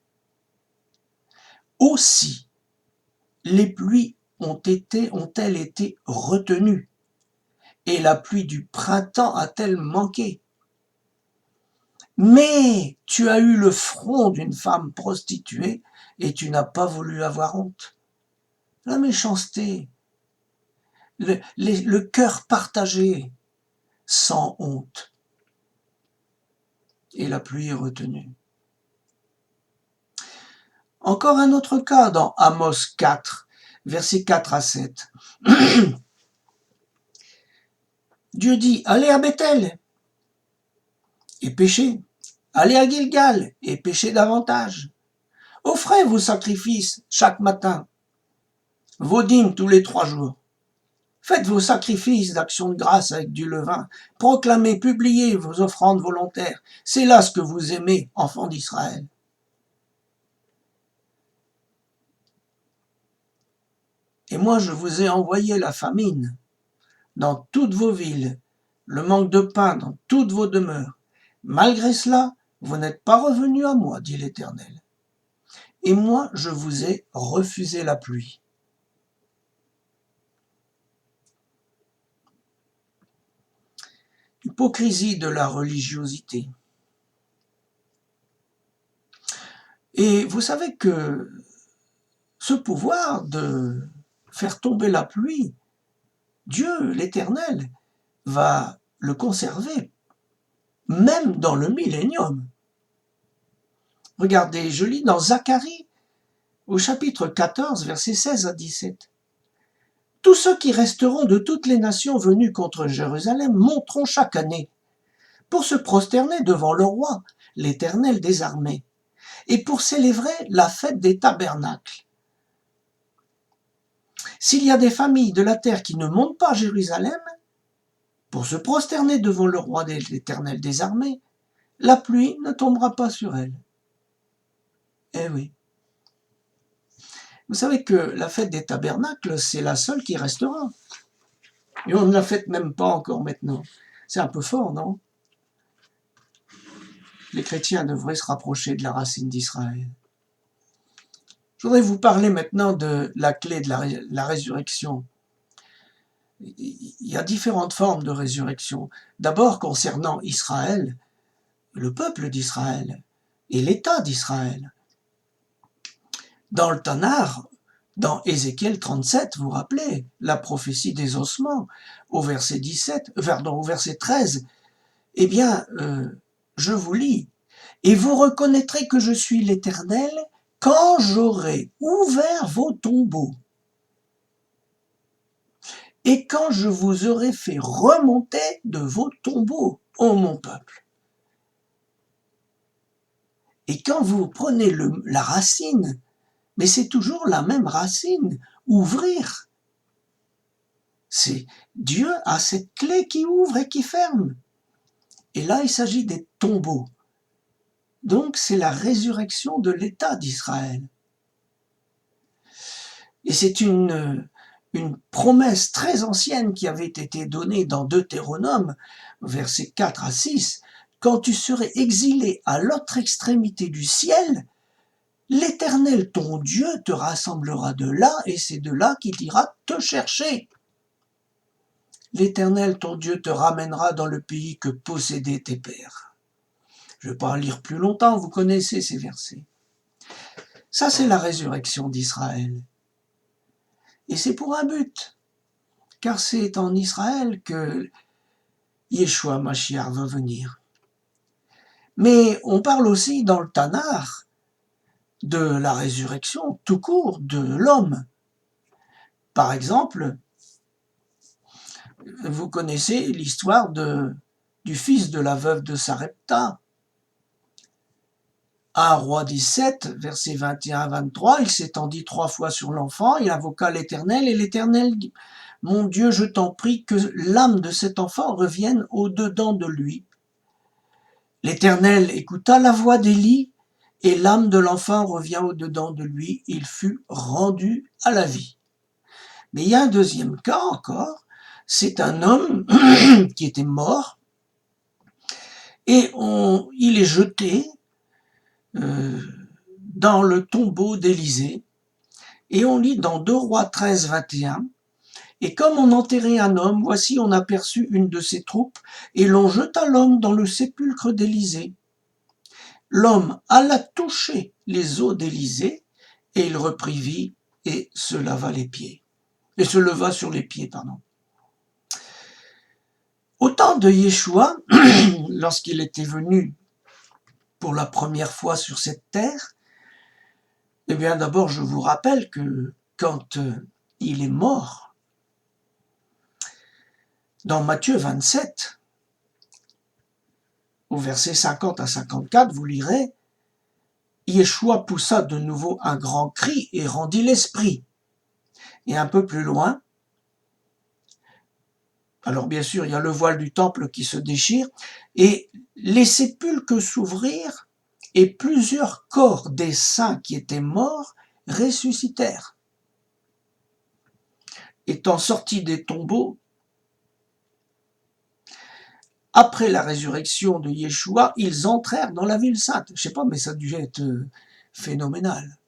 Aussi, les pluies ont-elles été retenues, et la pluie du printemps a-t-elle manqué? Mais tu as eu le front d'une femme prostituée, et tu n'as pas voulu avoir honte. La méchanceté, le cœur partagé, sans honte. Et la pluie est retenue. Encore un autre cas dans Amos 4, versets 4 à 7. Dieu dit, allez à Bethel et péchez. Allez à Gilgal et péchez davantage. Offrez vos sacrifices chaque matin, vos dîmes tous les 3 jours. Faites vos sacrifices d'action de grâce avec du levain. Proclamez, publiez vos offrandes volontaires. C'est là ce que vous aimez, enfants d'Israël. Et moi, je vous ai envoyé la famine dans toutes vos villes, le manque de pain dans toutes vos demeures. Malgré cela, vous n'êtes pas revenus à moi, dit l'Éternel. Et moi, je vous ai refusé la pluie. Hypocrisie de la religiosité. Et vous savez que ce pouvoir de faire tomber la pluie, Dieu, l'Éternel, va le conserver, même dans le millénium. Regardez, je lis dans Zacharie, au chapitre 14, versets 16 à 17. Tous ceux qui resteront de toutes les nations venues contre Jérusalem monteront chaque année pour se prosterner devant le roi, l'Éternel des armées, et pour célébrer la fête des tabernacles. S'il y a des familles de la terre qui ne montent pas à Jérusalem, pour se prosterner devant le roi de l'Éternel des armées, la pluie ne tombera pas sur elle. Eh oui. Vous savez que la fête des tabernacles, c'est la seule qui restera. Et on ne la fête même pas encore maintenant. C'est un peu fort, non? Les chrétiens devraient se rapprocher de la racine d'Israël. Je voudrais vous parler maintenant de la clé de la résurrection. Il y a différentes formes de résurrection. D'abord, concernant Israël, le peuple d'Israël et l'État d'Israël. Dans le Tanakh, dans Ézéchiel 37, vous vous rappelez, la prophétie des ossements, au verset 13, eh bien, je vous lis. « Et vous reconnaîtrez que je suis l'Éternel quand j'aurai ouvert vos tombeaux et quand je vous aurai fait remonter de vos tombeaux, ô mon peuple. » Et quand vous prenez la racine, mais c'est toujours la même racine, ouvrir. C'est Dieu a cette clé qui ouvre et qui ferme. Et là, il s'agit des tombeaux. Donc, c'est la résurrection de l'État d'Israël. Et c'est une promesse très ancienne qui avait été donnée dans Deutéronome, versets 4 à 6. Quand tu serais exilé à l'autre extrémité du ciel, l'Éternel, ton Dieu, te rassemblera de là, et c'est de là qu'il ira te chercher. L'Éternel, ton Dieu, te ramènera dans le pays que possédaient tes pères. Je ne vais pas en lire plus longtemps, vous connaissez ces versets. Ça, c'est la résurrection d'Israël. Et c'est pour un but, car c'est en Israël que Yeshua Mashiach va venir. Mais on parle aussi dans le Tanakh de la résurrection tout court de l'homme. Par exemple, vous connaissez l'histoire du fils de la veuve de Sarepta. 1 Roi 17, versets 21 à 23, il s'étendit 3 fois sur l'enfant, il invoqua l'Éternel, et l'Éternel dit, « Mon Dieu, je t'en prie que l'âme de cet enfant revienne au-dedans de lui. » L'Éternel écouta la voix d'Élie, et l'âme de l'enfant revient au-dedans de lui, il fut rendu à la vie. Mais il y a un deuxième cas encore, c'est un homme qui était mort, et il est jeté dans le tombeau d'Élisée, et on lit dans 2 Rois 13, 21, « Et comme on enterrait un homme, voici on aperçut une de ses troupes, et l'on jeta l'homme dans le sépulcre d'Élisée. L'homme alla toucher les os d'Élisée, et il reprit vie, et se leva sur les pieds, pardon. » Au temps de Yeshua, lorsqu'il était venu pour la première fois sur cette terre, eh bien d'abord je vous rappelle que quand il est mort, dans Matthieu 27, au verset 50 à 54, vous lirez, Yeshua poussa de nouveau un grand cri et rendit l'esprit. Et un peu plus loin, alors bien sûr il y a le voile du temple qui se déchire, et les sépulcres s'ouvrirent, et plusieurs corps des saints qui étaient morts ressuscitèrent. Étant sortis des tombeaux, après la résurrection de Yeshua, ils entrèrent dans la ville sainte. Je ne sais pas, mais ça a dû être phénoménal.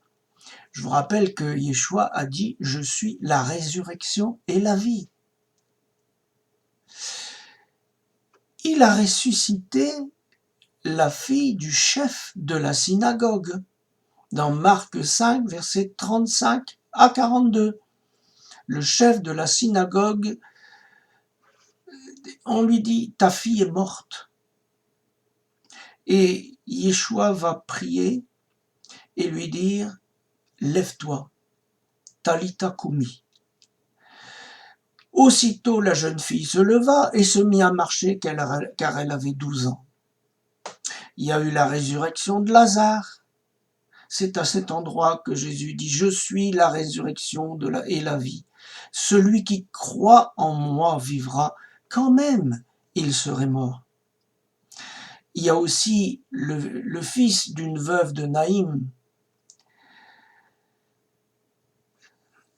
Je vous rappelle que Yeshua a dit « Je suis la résurrection et la vie ». Il a ressuscité la fille du chef de la synagogue, dans Marc 5, versets 35 à 42. Le chef de la synagogue, on lui dit « Ta fille est morte ». Et Yeshua va prier et lui dire « Lève-toi, Talitha Koumi ». Aussitôt la jeune fille se leva et se mit à marcher car elle avait 12 ans. Il y a eu la résurrection de Lazare. C'est à cet endroit que Jésus dit « Je suis la résurrection et la vie. Celui qui croit en moi vivra, quand même il serait mort. » Il y a aussi le fils d'une veuve de Naïm.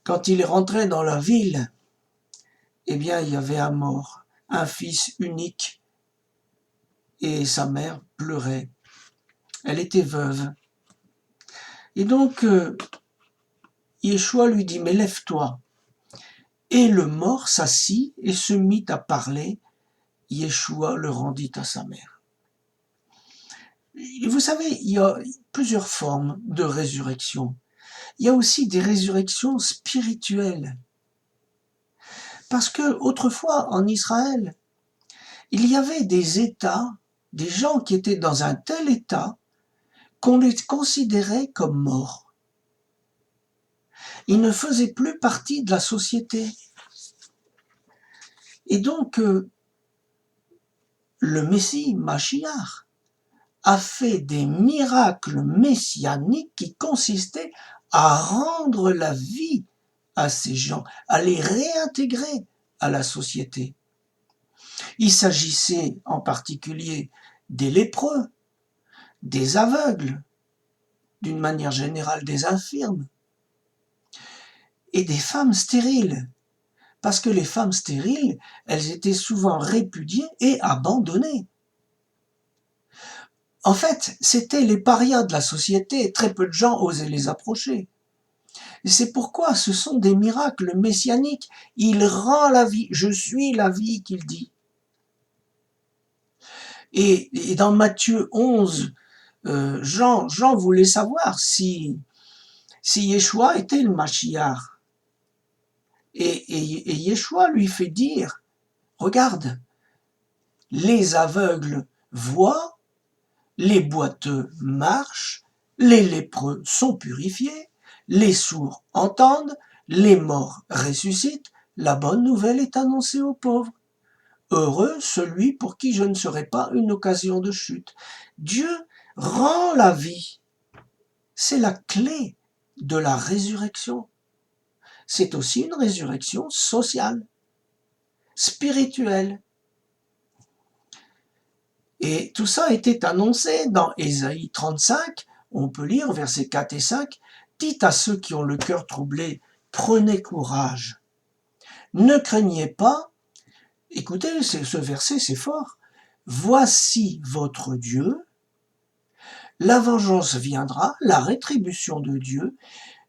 Quand il est rentré dans la ville, eh bien, il y avait un mort, un fils unique, et sa mère pleurait. Elle était veuve. Et donc, Yeshua lui dit, mais lève-toi. Et le mort s'assit et se mit à parler. Yeshua le rendit à sa mère. Et vous savez, il y a plusieurs formes de résurrection. Il y a aussi des résurrections spirituelles. Parce que autrefois, en Israël, il y avait des états, des gens qui étaient dans un tel état qu'on les considérait comme morts. Ils ne faisaient plus partie de la société. Et donc, le Messie, Mashiach, a fait des miracles messianiques qui consistaient à rendre la vie à ces gens, à les réintégrer à la société. Il s'agissait en particulier des lépreux, des aveugles, d'une manière générale des infirmes, et des femmes stériles, parce que les femmes stériles, elles étaient souvent répudiées et abandonnées. En fait, c'étaient les parias de la société, et très peu de gens osaient les approcher. Et c'est pourquoi ce sont des miracles messianiques. Il rend la vie. Je suis la vie, qu'il dit. Et dans Matthieu 11, Jean voulait savoir si Yeshua était le Mashiach. Et Yeshua lui fait dire, regarde, les aveugles voient, les boiteux marchent, les lépreux sont purifiés, les sourds entendent, les morts ressuscitent, la bonne nouvelle est annoncée aux pauvres. Heureux celui pour qui je ne serai pas une occasion de chute. Dieu rend la vie. C'est la clé de la résurrection. C'est aussi une résurrection sociale, spirituelle. Et tout ça était annoncé dans Ésaïe 35, on peut lire versets 4 et 5, « Dites à ceux qui ont le cœur troublé, prenez courage. Ne craignez pas. » Écoutez, ce verset, c'est fort. « Voici votre Dieu. La vengeance viendra, la rétribution de Dieu.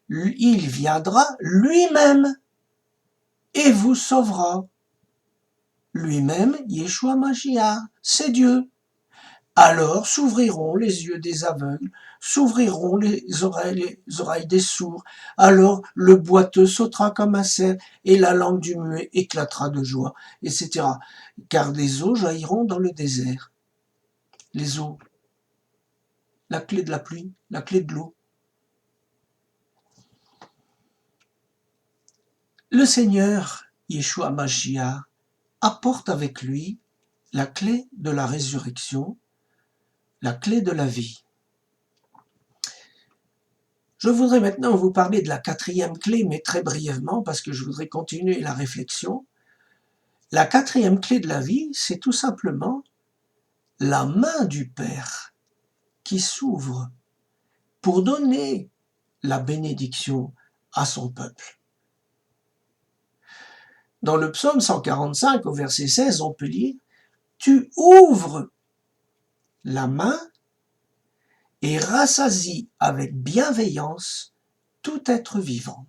Il viendra lui-même et vous sauvera. » Lui-même, Yeshua Mashiach, c'est Dieu. Alors s'ouvriront les yeux des aveugles, s'ouvriront les oreilles des sourds. Alors le boiteux sautera comme un cerf et la langue du muet éclatera de joie, etc. Car des eaux jailliront dans le désert. Les eaux, la clé de la pluie, la clé de l'eau. Le Seigneur, Yeshua Mashiach, apporte avec lui la clé de la résurrection, la clé de la vie. Je voudrais maintenant vous parler de la quatrième clé, mais très brièvement, parce que je voudrais continuer la réflexion. La quatrième clé de la vie, c'est tout simplement la main du Père qui s'ouvre pour donner la bénédiction à son peuple. Dans le psaume 145, au verset 16, on peut lire « Tu ouvres la main et rassasies avec bienveillance tout être vivant. »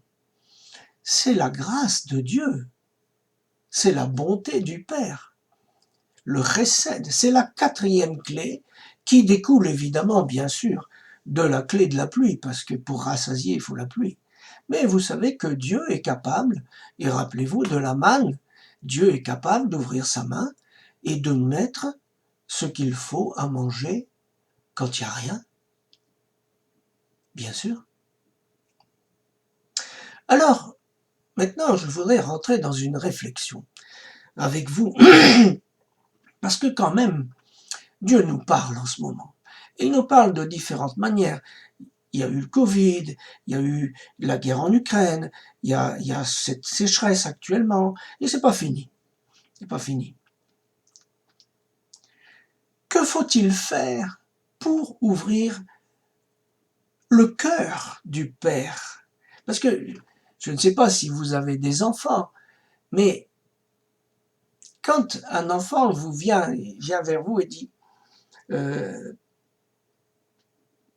C'est la grâce de Dieu. C'est la bonté du Père. Le chesed, c'est la quatrième clé qui découle évidemment, bien sûr, de la clé de la pluie, parce que pour rassasier, il faut la pluie. Mais vous savez que Dieu est capable, et rappelez-vous de la manne, Dieu est capable d'ouvrir sa main et de mettre ce qu'il faut à manger quand il n'y a rien. Bien sûr. Alors, maintenant, je voudrais rentrer dans une réflexion avec vous. Parce que quand même, Dieu nous parle en ce moment. Et il nous parle de différentes manières. Il y a eu le Covid, il y a eu la guerre en Ukraine, il y a cette sécheresse actuellement, et c'est pas fini. C'est pas fini. Que faut-il faire pour ouvrir le cœur du Père? Parce que je ne sais pas si vous avez des enfants, mais quand un enfant vient vers vous et dit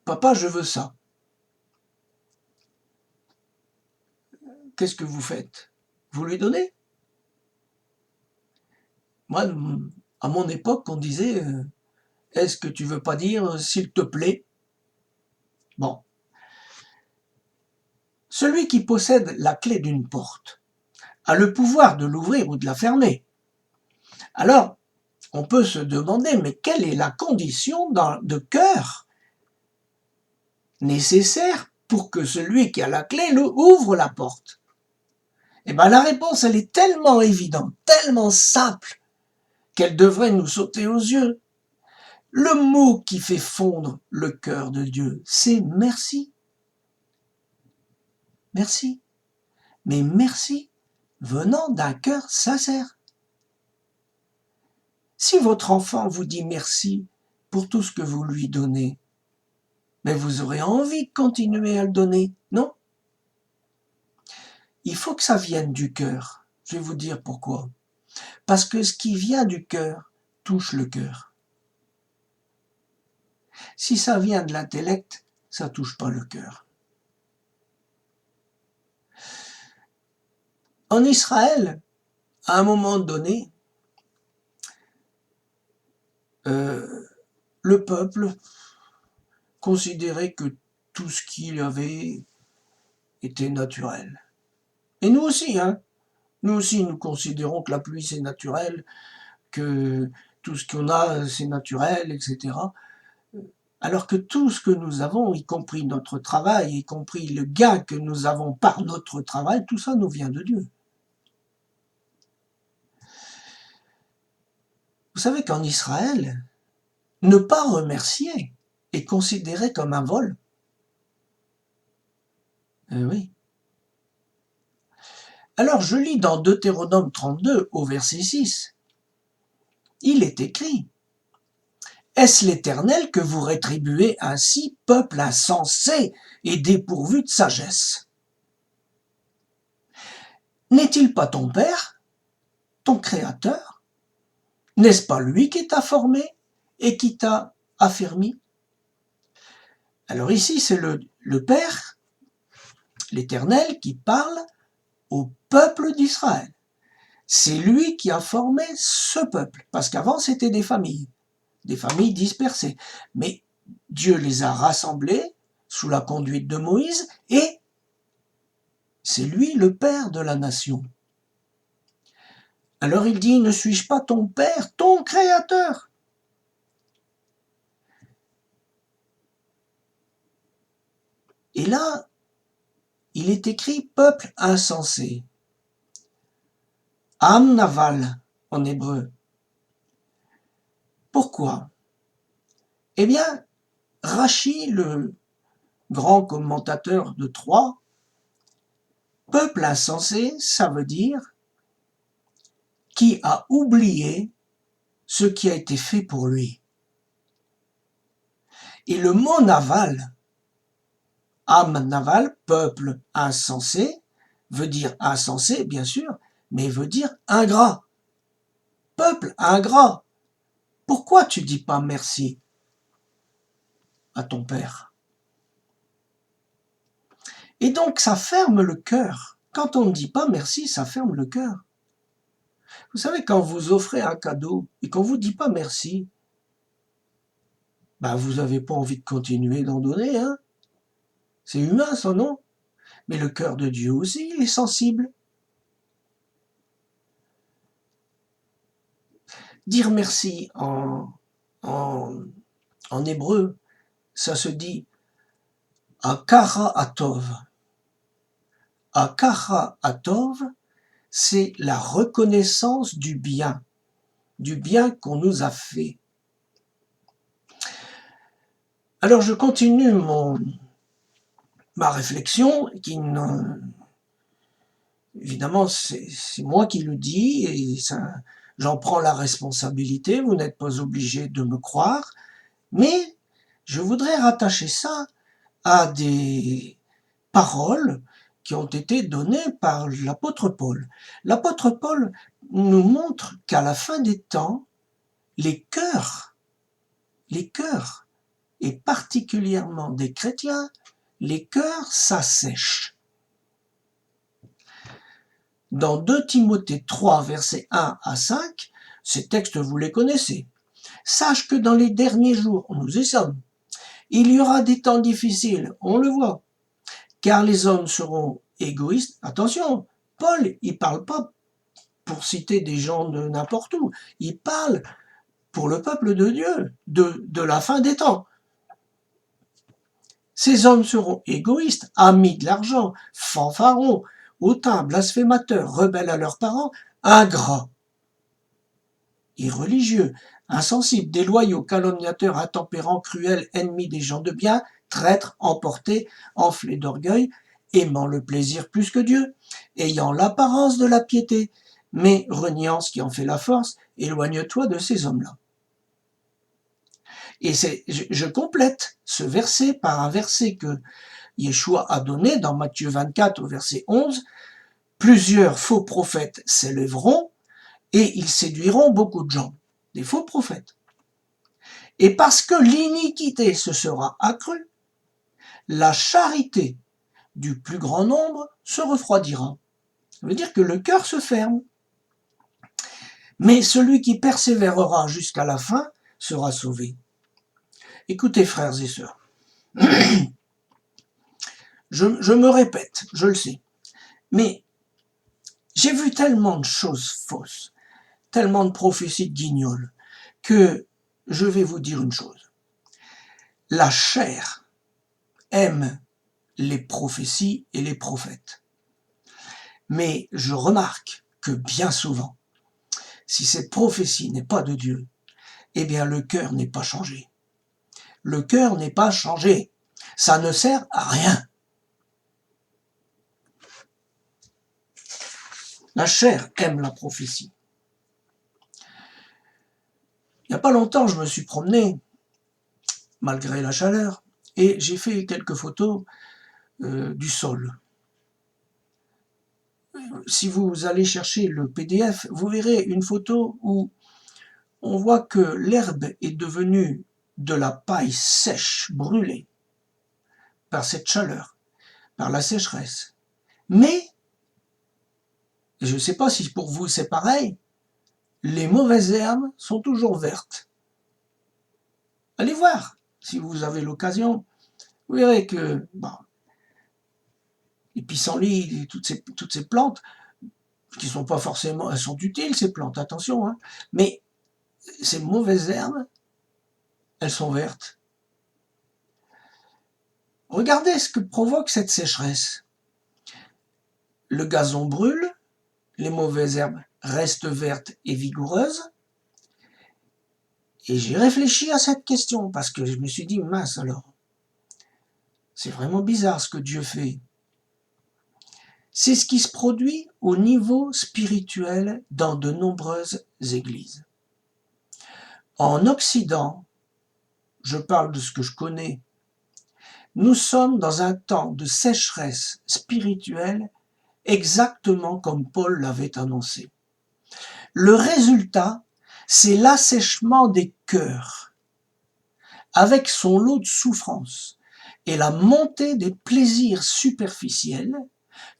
Papa, je veux ça. Qu'est-ce que vous faites? Vous lui donnez? Moi, à mon époque, on disait est-ce que tu veux pas dire s'il te plaît? Bon. Celui qui possède la clé d'une porte a le pouvoir de l'ouvrir ou de la fermer. Alors, on peut se demander, mais quelle est la condition de cœur nécessaire pour que celui qui a la clé ouvre la porte? Eh bien, la réponse, elle est tellement évidente, tellement simple, qu'elle devrait nous sauter aux yeux. Le mot qui fait fondre le cœur de Dieu, c'est merci. Merci. Mais merci venant d'un cœur sincère. Si votre enfant vous dit merci pour tout ce que vous lui donnez, mais vous aurez envie de continuer à le donner, non? Il faut que ça vienne du cœur. Je vais vous dire pourquoi. Parce que ce qui vient du cœur touche le cœur. Si ça vient de l'intellect, ça touche pas le cœur. En Israël, à un moment donné, le peuple considérait que tout ce qu'il avait était naturel. Et nous aussi, hein. Nous aussi, nous considérons que la pluie, c'est naturel, que tout ce qu'on a, c'est naturel, etc. Alors que tout ce que nous avons, y compris notre travail, y compris le gain que nous avons par notre travail, tout ça nous vient de Dieu. Vous savez qu'en Israël, ne pas remercier est considéré comme un vol. Oui. Alors je lis dans Deutéronome 32 au verset 6. Il est écrit: Est-ce l'Éternel que vous rétribuez ainsi, peuple insensé et dépourvu de sagesse? N'est-il pas ton Père, ton Créateur? N'est-ce pas lui qui t'a formé et qui t'a affermi? Alors ici, c'est le Père, l'Éternel, qui parle au peuple d'Israël. C'est lui qui a formé ce peuple, parce qu'avant c'était des familles dispersées. Mais Dieu les a rassemblés sous la conduite de Moïse, et c'est lui le Père de la nation. Alors il dit, ne suis-je pas ton Père, ton Créateur? Et là, il est écrit peuple insensé. Am naval en hébreu. Pourquoi? Eh bien, Rachi, le grand commentateur de Troyes, peuple insensé, ça veut dire qui a oublié ce qui a été fait pour lui. Et le mot naval, Am naval, peuple insensé, veut dire insensé, bien sûr, mais veut dire ingrat. Peuple ingrat. Pourquoi tu dis pas merci à ton père? Et donc ça ferme le cœur. Quand on ne dit pas merci, ça ferme le cœur. Vous savez, quand vous offrez un cadeau et qu'on vous dit pas merci, ben vous n'avez pas envie de continuer d'en donner, hein? C'est humain, ça, non? Mais le cœur de Dieu aussi, il est sensible. Dire merci en hébreu, ça se dit akara atov. Akara atov, c'est la reconnaissance du bien qu'on nous a fait. Alors je continue ma réflexion, évidemment c'est moi qui le dis, et ça, J'en prends la responsabilité, vous n'êtes pas obligé de me croire, mais je voudrais rattacher ça à des paroles qui ont été données par l'apôtre Paul. L'apôtre Paul nous montre qu'à la fin des temps, les cœurs, et particulièrement des chrétiens, les cœurs s'assèchent. Dans 2 Timothée 3, versets 1 à 5, ces textes vous les connaissez. Sache que dans les derniers jours, nous y sommes, il y aura des temps difficiles, on le voit, car les hommes seront égoïstes. Attention, Paul, il parle pas pour citer des gens de n'importe où, il parle pour le peuple de Dieu, de la fin des temps. Ces hommes seront égoïstes, amis de l'argent, fanfarons, hautains, blasphémateurs, rebelles à leurs parents, ingrats, irreligieux, insensibles, déloyaux, calomniateurs, intempérants, cruels, ennemis des gens de bien, traîtres, emportés, enflés d'orgueil, aimant le plaisir plus que Dieu, ayant l'apparence de la piété, mais reniant ce qui en fait la force, éloigne-toi de ces hommes-là. Et je complète ce verset par un verset que Yeshua a donné dans Matthieu 24 au verset 11. Plusieurs faux prophètes s'élèveront et ils séduiront beaucoup de gens, des faux prophètes. Et parce que l'iniquité se sera accrue, la charité du plus grand nombre se refroidira. Ça veut dire que le cœur se ferme. Mais celui qui persévérera jusqu'à la fin sera sauvé. Écoutez, frères et sœurs, je me répète, je le sais, mais j'ai vu tellement de choses fausses, tellement de prophéties de guignols, que je vais vous dire une chose. La chair aime les prophéties et les prophètes. Mais je remarque que bien souvent, si cette prophétie n'est pas de Dieu, eh bien le cœur n'est pas changé. Le cœur n'est pas changé. Ça ne sert à rien. La chair aime la prophétie. Il n'y a pas longtemps, je me suis promené, malgré la chaleur, et j'ai fait quelques photos du sol. Si vous allez chercher le PDF, vous verrez une photo où on voit que l'herbe est devenue de la paille sèche, brûlée, par cette chaleur, par la sécheresse. Mais, je ne sais pas si pour vous c'est pareil, les mauvaises herbes sont toujours vertes. Allez voir, si vous avez l'occasion, vous verrez que les pissenlits, toutes ces plantes, qui sont pas forcément, elles sont utiles ces plantes, attention, hein, mais ces mauvaises herbes, elles sont vertes. Regardez ce que provoque cette sécheresse. Le gazon brûle, les mauvaises herbes restent vertes et vigoureuses. Et j'ai réfléchi à cette question parce que je me suis dit, mince alors, c'est vraiment bizarre ce que Dieu fait. C'est ce qui se produit au niveau spirituel dans de nombreuses églises. En Occident, je parle de ce que je connais, nous sommes dans un temps de sécheresse spirituelle exactement comme Paul l'avait annoncé. Le résultat, c'est l'assèchement des cœurs, avec son lot de souffrances et la montée des plaisirs superficiels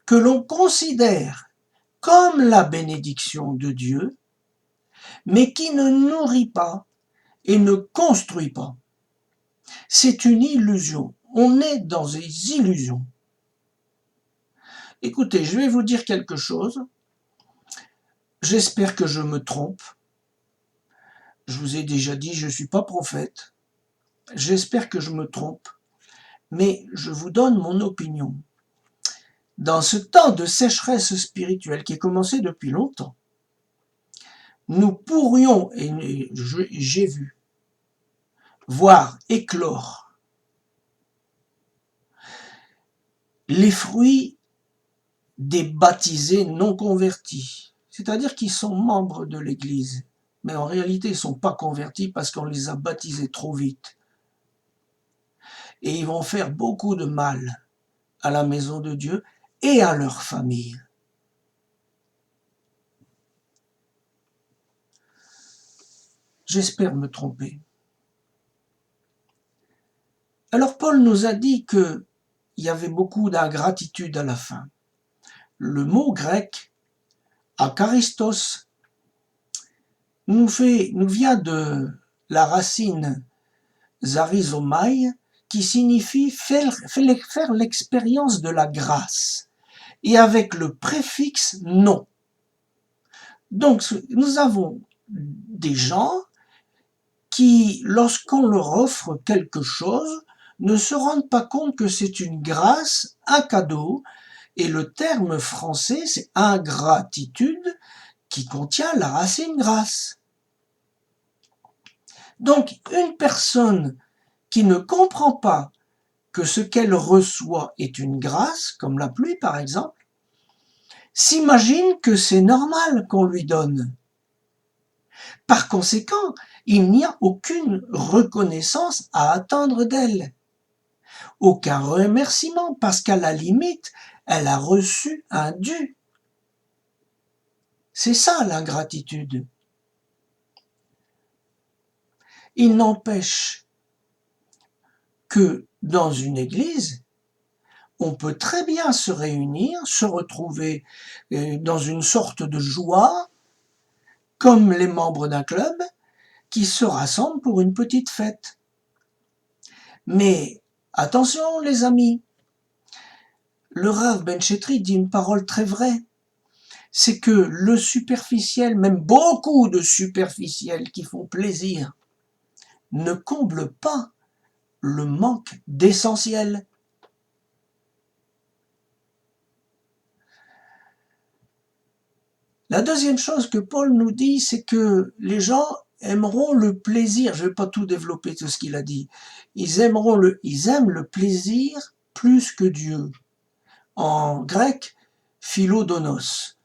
que l'on considère comme la bénédiction de Dieu, mais qui ne nourrit pas et ne construit pas. C'est une illusion. On est dans des illusions. Écoutez, je vais vous dire quelque chose. J'espère que je me trompe. Je vous ai déjà dit, je ne suis pas prophète. J'espère que je me trompe. Mais je vous donne mon opinion. Dans ce temps de sécheresse spirituelle qui a commencé depuis longtemps, nous pourrions, et j'ai vu, voir éclore les fruits des baptisés non convertis. c'est-à-dire qu'ils sont membres de l'Église, mais en réalité ils ne sont pas convertis parce qu'on les a baptisés trop vite. Et ils vont faire beaucoup de mal à la maison de Dieu et à leur famille. J'espère me tromper. Alors Paul nous a dit qu'il y avait beaucoup d'ingratitude à la fin. Le mot grec, akaristos, nous vient de la racine zarizomai, qui signifie faire l'expérience de la grâce, et avec le préfixe non. Donc nous avons des gens qui, lorsqu'on leur offre quelque chose, ne se rendent pas compte que c'est une grâce, un cadeau, et le terme français, c'est ingratitude, qui contient la racine grâce. Donc, une personne qui ne comprend pas que ce qu'elle reçoit est une grâce, comme la pluie par exemple, s'imagine que c'est normal qu'on lui donne. Par conséquent, il n'y a aucune reconnaissance à attendre d'elle, aucun remerciement, parce qu'à la limite, elle a reçu un dû. C'est ça l'ingratitude. Il n'empêche que dans une église, on peut très bien se réunir, se retrouver dans une sorte de joie, comme les membres d'un club qui se rassemblent pour une petite fête. Mais attention les amis, le Rav Ben Chetri dit une parole très vraie, c'est que le superficiel, même beaucoup de superficiels qui font plaisir, ne comblent pas le manque d'essentiel. La deuxième chose que Paul nous dit, c'est que les gens aimeront le plaisir. Je ne vais pas tout développer, tout ce qu'il a dit. Ils aiment le plaisir plus que Dieu. En grec, philodonos.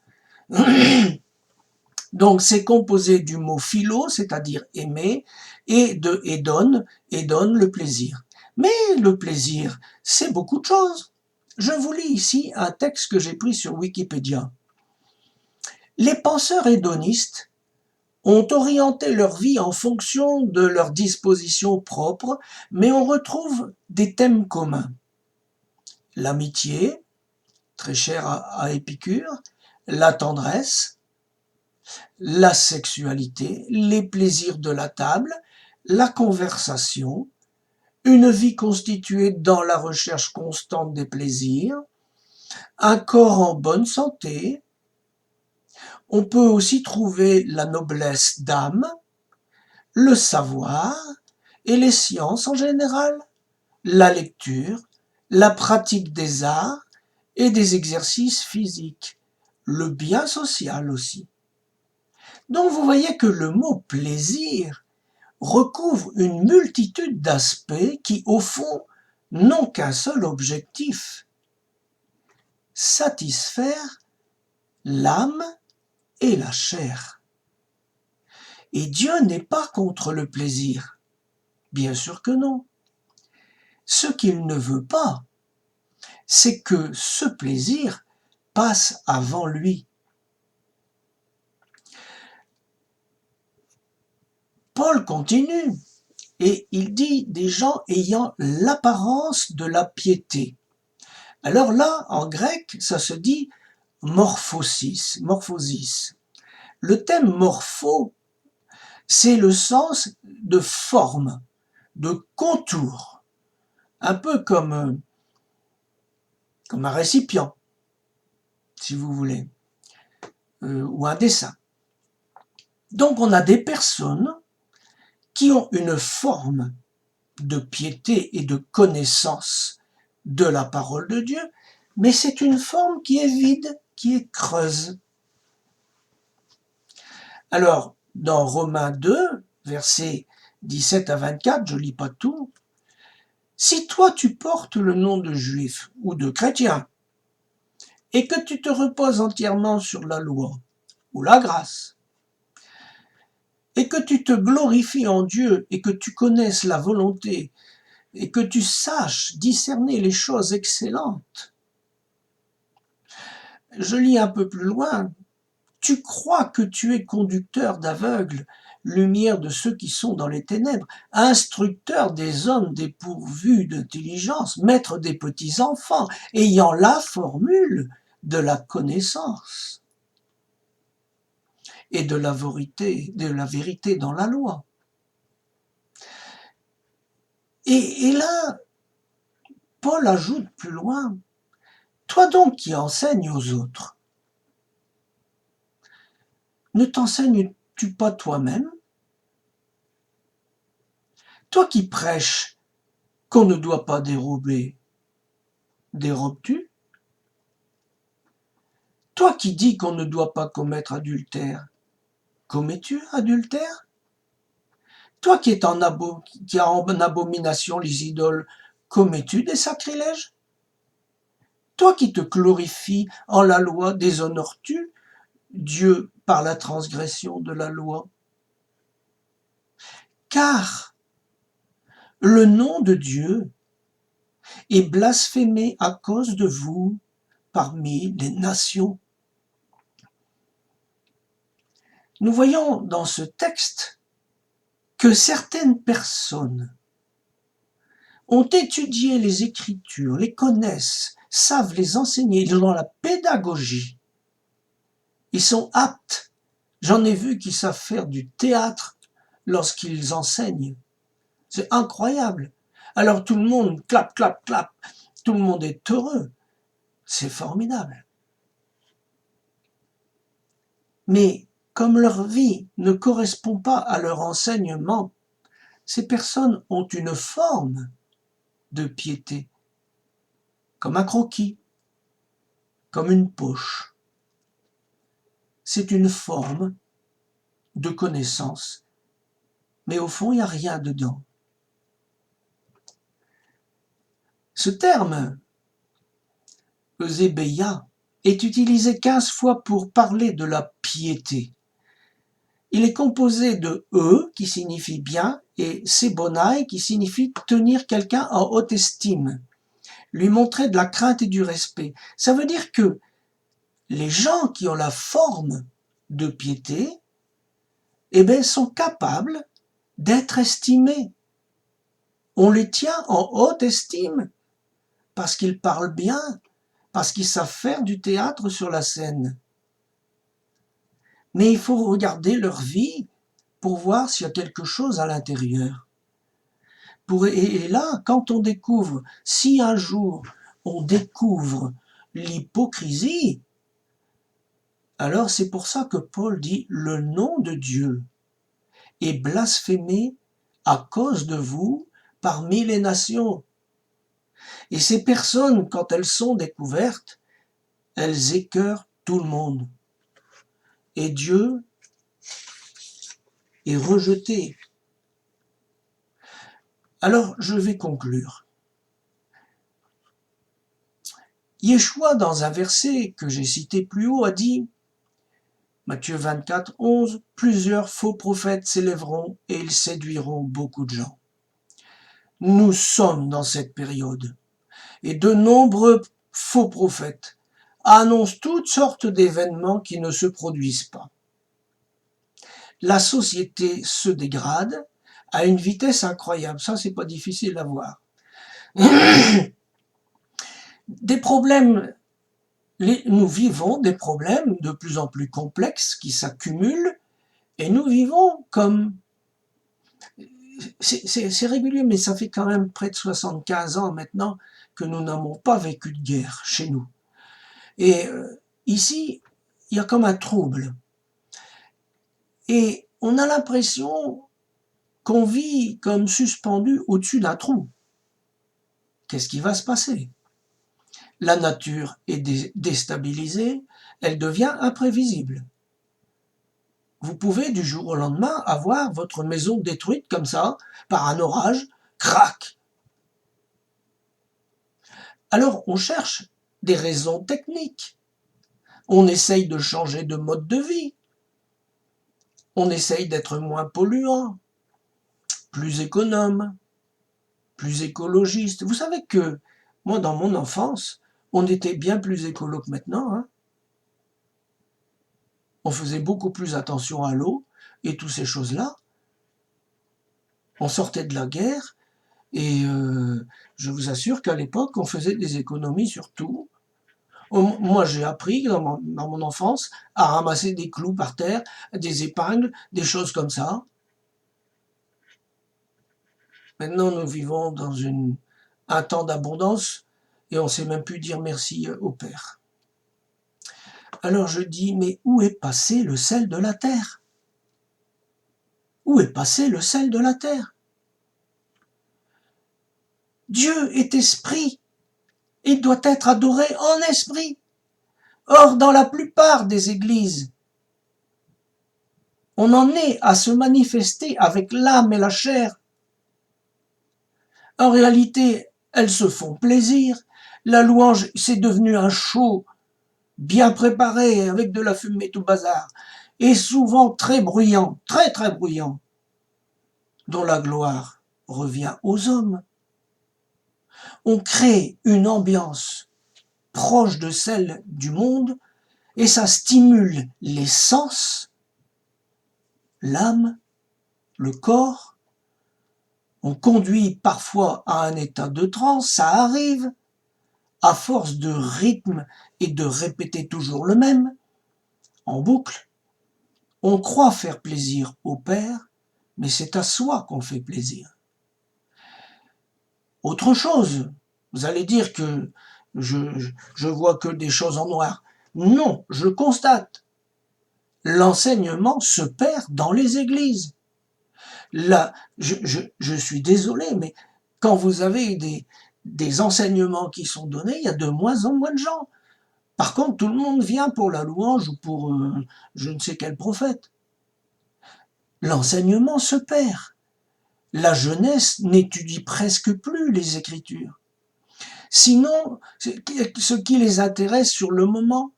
Donc c'est composé du mot philo, c'est-à-dire aimer, et de edon le plaisir. Mais le plaisir, c'est beaucoup de choses. Je vous lis ici un texte que j'ai pris sur Wikipédia. Les penseurs hédonistes ont orienté leur vie en fonction de leurs dispositions propres, mais on retrouve des thèmes communs. L'amitié, très chère à Épicure, la tendresse, la sexualité, les plaisirs de la table, la conversation, une vie constituée dans la recherche constante des plaisirs, un corps en bonne santé. On peut aussi trouver la noblesse d'âme, le savoir et les sciences en général, la lecture, la pratique des arts et des exercices physiques, le bien social aussi. Donc vous voyez que le mot plaisir recouvre une multitude d'aspects qui, au fond, n'ont qu'un seul objectif: satisfaire l'âme et la chair. Et Dieu n'est pas contre le plaisir. Bien sûr que non. Ce qu'il ne veut pas, c'est que ce plaisir passe avant lui. Paul continue et il dit des gens ayant l'apparence de la piété. Alors là, en grec, ça se dit morphosis. Le thème morpho, c'est le sens de forme, de contour, un peu comme un récipient, si vous voulez, ou un dessin. Donc on a des personnes qui ont une forme de piété et de connaissance de la parole de Dieu, mais c'est une forme qui est vide, qui est creuse. Alors, dans Romains 2, versets 17 à 24, je lis pas tout, si toi tu portes le nom de juif ou de chrétien, et que tu te reposes entièrement sur la loi, ou la grâce, et que tu te glorifies en Dieu et que tu connaisses la volonté et que tu saches discerner les choses excellentes. Je lis un peu plus loin. Tu crois que tu es conducteur d'aveugles, lumière de ceux qui sont dans les ténèbres, instructeur des hommes dépourvus d'intelligence, maître des petits enfants, ayant la formule de la connaissance et de la vérité dans la loi. Et là, Paul ajoute plus loin, toi donc qui enseignes aux autres, ne t'enseignes-tu pas toi-même? Toi qui prêches qu'on ne doit pas dérober, dérobes-tu? Toi qui dis qu'on ne doit pas commettre adultère, commets-tu adultère? Toi qui as en abomination les idoles, commets-tu des sacrilèges? Toi qui te glorifies en la loi, déshonores-tu Dieu par la transgression de la loi? Car le nom de Dieu est blasphémé à cause de vous parmi les nations. Nous voyons dans ce texte que certaines personnes ont étudié les Écritures, les connaissent, savent les enseigner, ils ont la pédagogie, ils sont aptes. J'en ai vu qui savent faire du théâtre lorsqu'ils enseignent. C'est incroyable. Alors tout le monde clap, clap, clap, tout le monde est heureux. C'est formidable. Mais comme leur vie ne correspond pas à leur enseignement, ces personnes ont une forme de piété, comme un croquis, comme une poche. C'est une forme de connaissance, mais au fond, il n'y a rien dedans. Ce terme, Eusébéia, est utilisé 15 fois pour parler de la piété. Il est composé de E, qui signifie bien, et Sebonai, qui signifie tenir quelqu'un en haute estime, lui montrer de la crainte et du respect. Ça veut dire que les gens qui ont la forme de piété, sont capables d'être estimés. On les tient en haute estime parce qu'ils parlent bien, parce qu'ils savent faire du théâtre sur la scène. Mais il faut regarder leur vie pour voir s'il y a quelque chose à l'intérieur. Et là, quand on découvre, si un jour on découvre l'hypocrisie, alors c'est pour ça que Paul dit le nom de Dieu est blasphémé à cause de vous parmi les nations. Et ces personnes, quand elles sont découvertes, elles écœurent tout le monde. Et Dieu est rejeté. Alors, je vais conclure. Yeshua, dans un verset que j'ai cité plus haut, a dit, Matthieu 24, 11, « Plusieurs faux prophètes s'élèveront et ils séduiront beaucoup de gens. » Nous sommes dans cette période. Et de nombreux faux prophètes annoncent toutes sortes d'événements qui ne se produisent pas. La société se dégrade à une vitesse incroyable. Ça, c'est pas difficile à voir. Des problèmes, nous vivons des problèmes de plus en plus complexes qui s'accumulent et nous vivons comme... C'est régulier, mais ça fait quand même près de 75 ans maintenant que nous n'avons pas vécu de guerre chez nous. Et ici, il y a comme un trouble. Et on a l'impression qu'on vit comme suspendu au-dessus d'un trou. Qu'est-ce qui va se passer? La nature est déstabilisée, elle devient imprévisible. Vous pouvez du jour au lendemain avoir votre maison détruite comme ça, par un orage, crac. Alors on cherche des raisons techniques. On essaye de changer de mode de vie. On essaye d'être moins polluant, plus économe, plus écologiste. Vous savez que moi, dans mon enfance, on était bien plus écolo que maintenant, hein. On faisait beaucoup plus attention à l'eau et toutes ces choses-là. On sortait de la guerre et je vous assure qu'à l'époque, on faisait des économies sur tout. Moi, j'ai appris dans mon enfance à ramasser des clous par terre, des épingles, des choses comme ça. Maintenant, nous vivons dans un temps d'abondance et on ne sait même plus dire merci au Père. Alors je dis, mais où est passé le sel de la terre? Où est passé le sel de la terre? Dieu est esprit. Il doit être adoré en esprit. Or, dans la plupart des églises, on en est à se manifester avec l'âme et la chair. En réalité, elles se font plaisir. La louange, c'est devenu un show bien préparé, avec de la fumée tout bazar, et souvent très bruyant, très très bruyant, dont la gloire revient aux hommes. On crée une ambiance proche de celle du monde, et ça stimule les sens, l'âme, le corps. On conduit parfois à un état de transe, ça arrive, à force de rythme et de répéter toujours le même, en boucle. On croit faire plaisir au Père, mais c'est à soi qu'on fait plaisir. Autre chose, vous allez dire que je vois que des choses en noir. Non, je constate. L'enseignement se perd dans les églises. Là, je suis désolé, mais quand vous avez des enseignements qui sont donnés, il y a de moins en moins de gens. Par contre, tout le monde vient pour la louange ou pour je ne sais quel prophète. L'enseignement se perd. La jeunesse n'étudie presque plus les Écritures. Sinon, ce qui les intéresse sur le moment,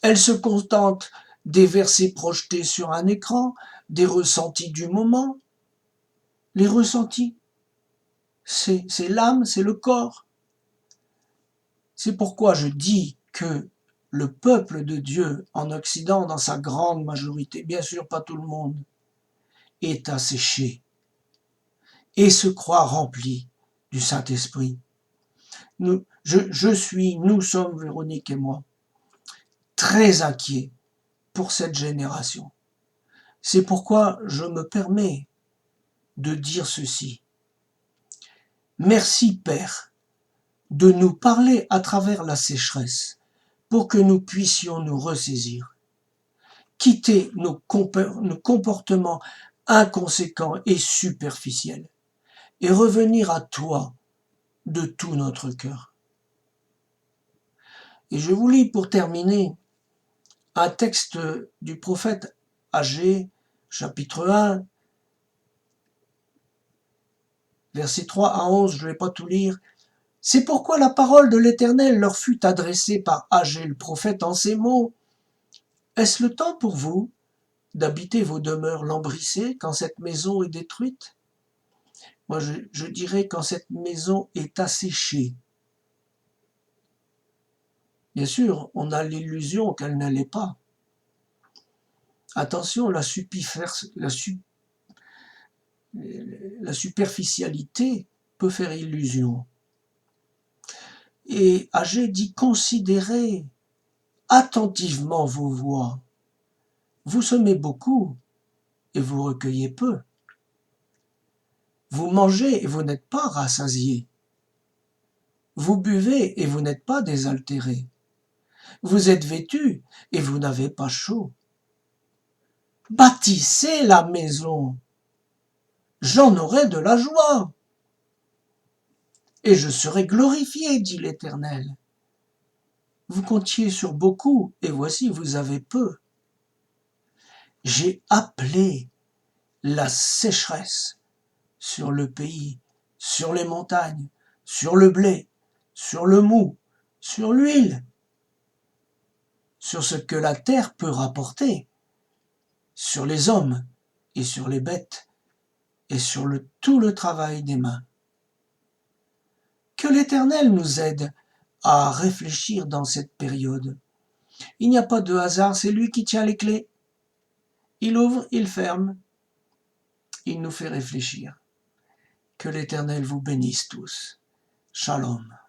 elle se contente des versets projetés sur un écran, des ressentis du moment. Les ressentis, c'est l'âme, c'est le corps. C'est pourquoi je dis que le peuple de Dieu en Occident, dans sa grande majorité, bien sûr pas tout le monde, est asséché et se croit rempli du Saint-Esprit. Nous sommes, Véronique et moi, très inquiets pour cette génération. C'est pourquoi je me permets de dire ceci. Merci Père de nous parler à travers la sécheresse pour que nous puissions nous ressaisir, quitter nos comportements inconséquents et superficiels et revenir à toi de tout notre cœur. Et je vous lis pour terminer un texte du prophète Agée, chapitre 1, versets 3 à 11, je ne vais pas tout lire. C'est pourquoi la parole de l'Éternel leur fut adressée par Agée le prophète en ces mots. Est-ce le temps pour vous d'habiter vos demeures lambrissées quand cette maison est détruite? Moi, je dirais quand cette maison est asséchée. Bien sûr, on a l'illusion qu'elle ne l'est pas. Attention, la superficialité peut faire illusion. Et Agée dit considérez attentivement vos voies. Vous semez beaucoup et vous recueillez peu. Vous mangez et vous n'êtes pas rassasiés. Vous buvez et vous n'êtes pas désaltérés. Vous êtes vêtus et vous n'avez pas chaud. Bâtissez la maison. J'en aurai de la joie. Et je serai glorifié, dit l'Éternel. Vous comptiez sur beaucoup, et voici, vous avez peu. J'ai appelé la sécheresse sur le pays, sur les montagnes, sur le blé, sur le mou, sur l'huile, sur ce que la terre peut rapporter. sur les hommes et sur les bêtes et sur tout le travail des mains. Que l'Éternel nous aide à réfléchir dans cette période. Il n'y a pas de hasard, c'est lui qui tient les clés. Il ouvre, il ferme, il nous fait réfléchir. Que l'Éternel vous bénisse tous. Shalom.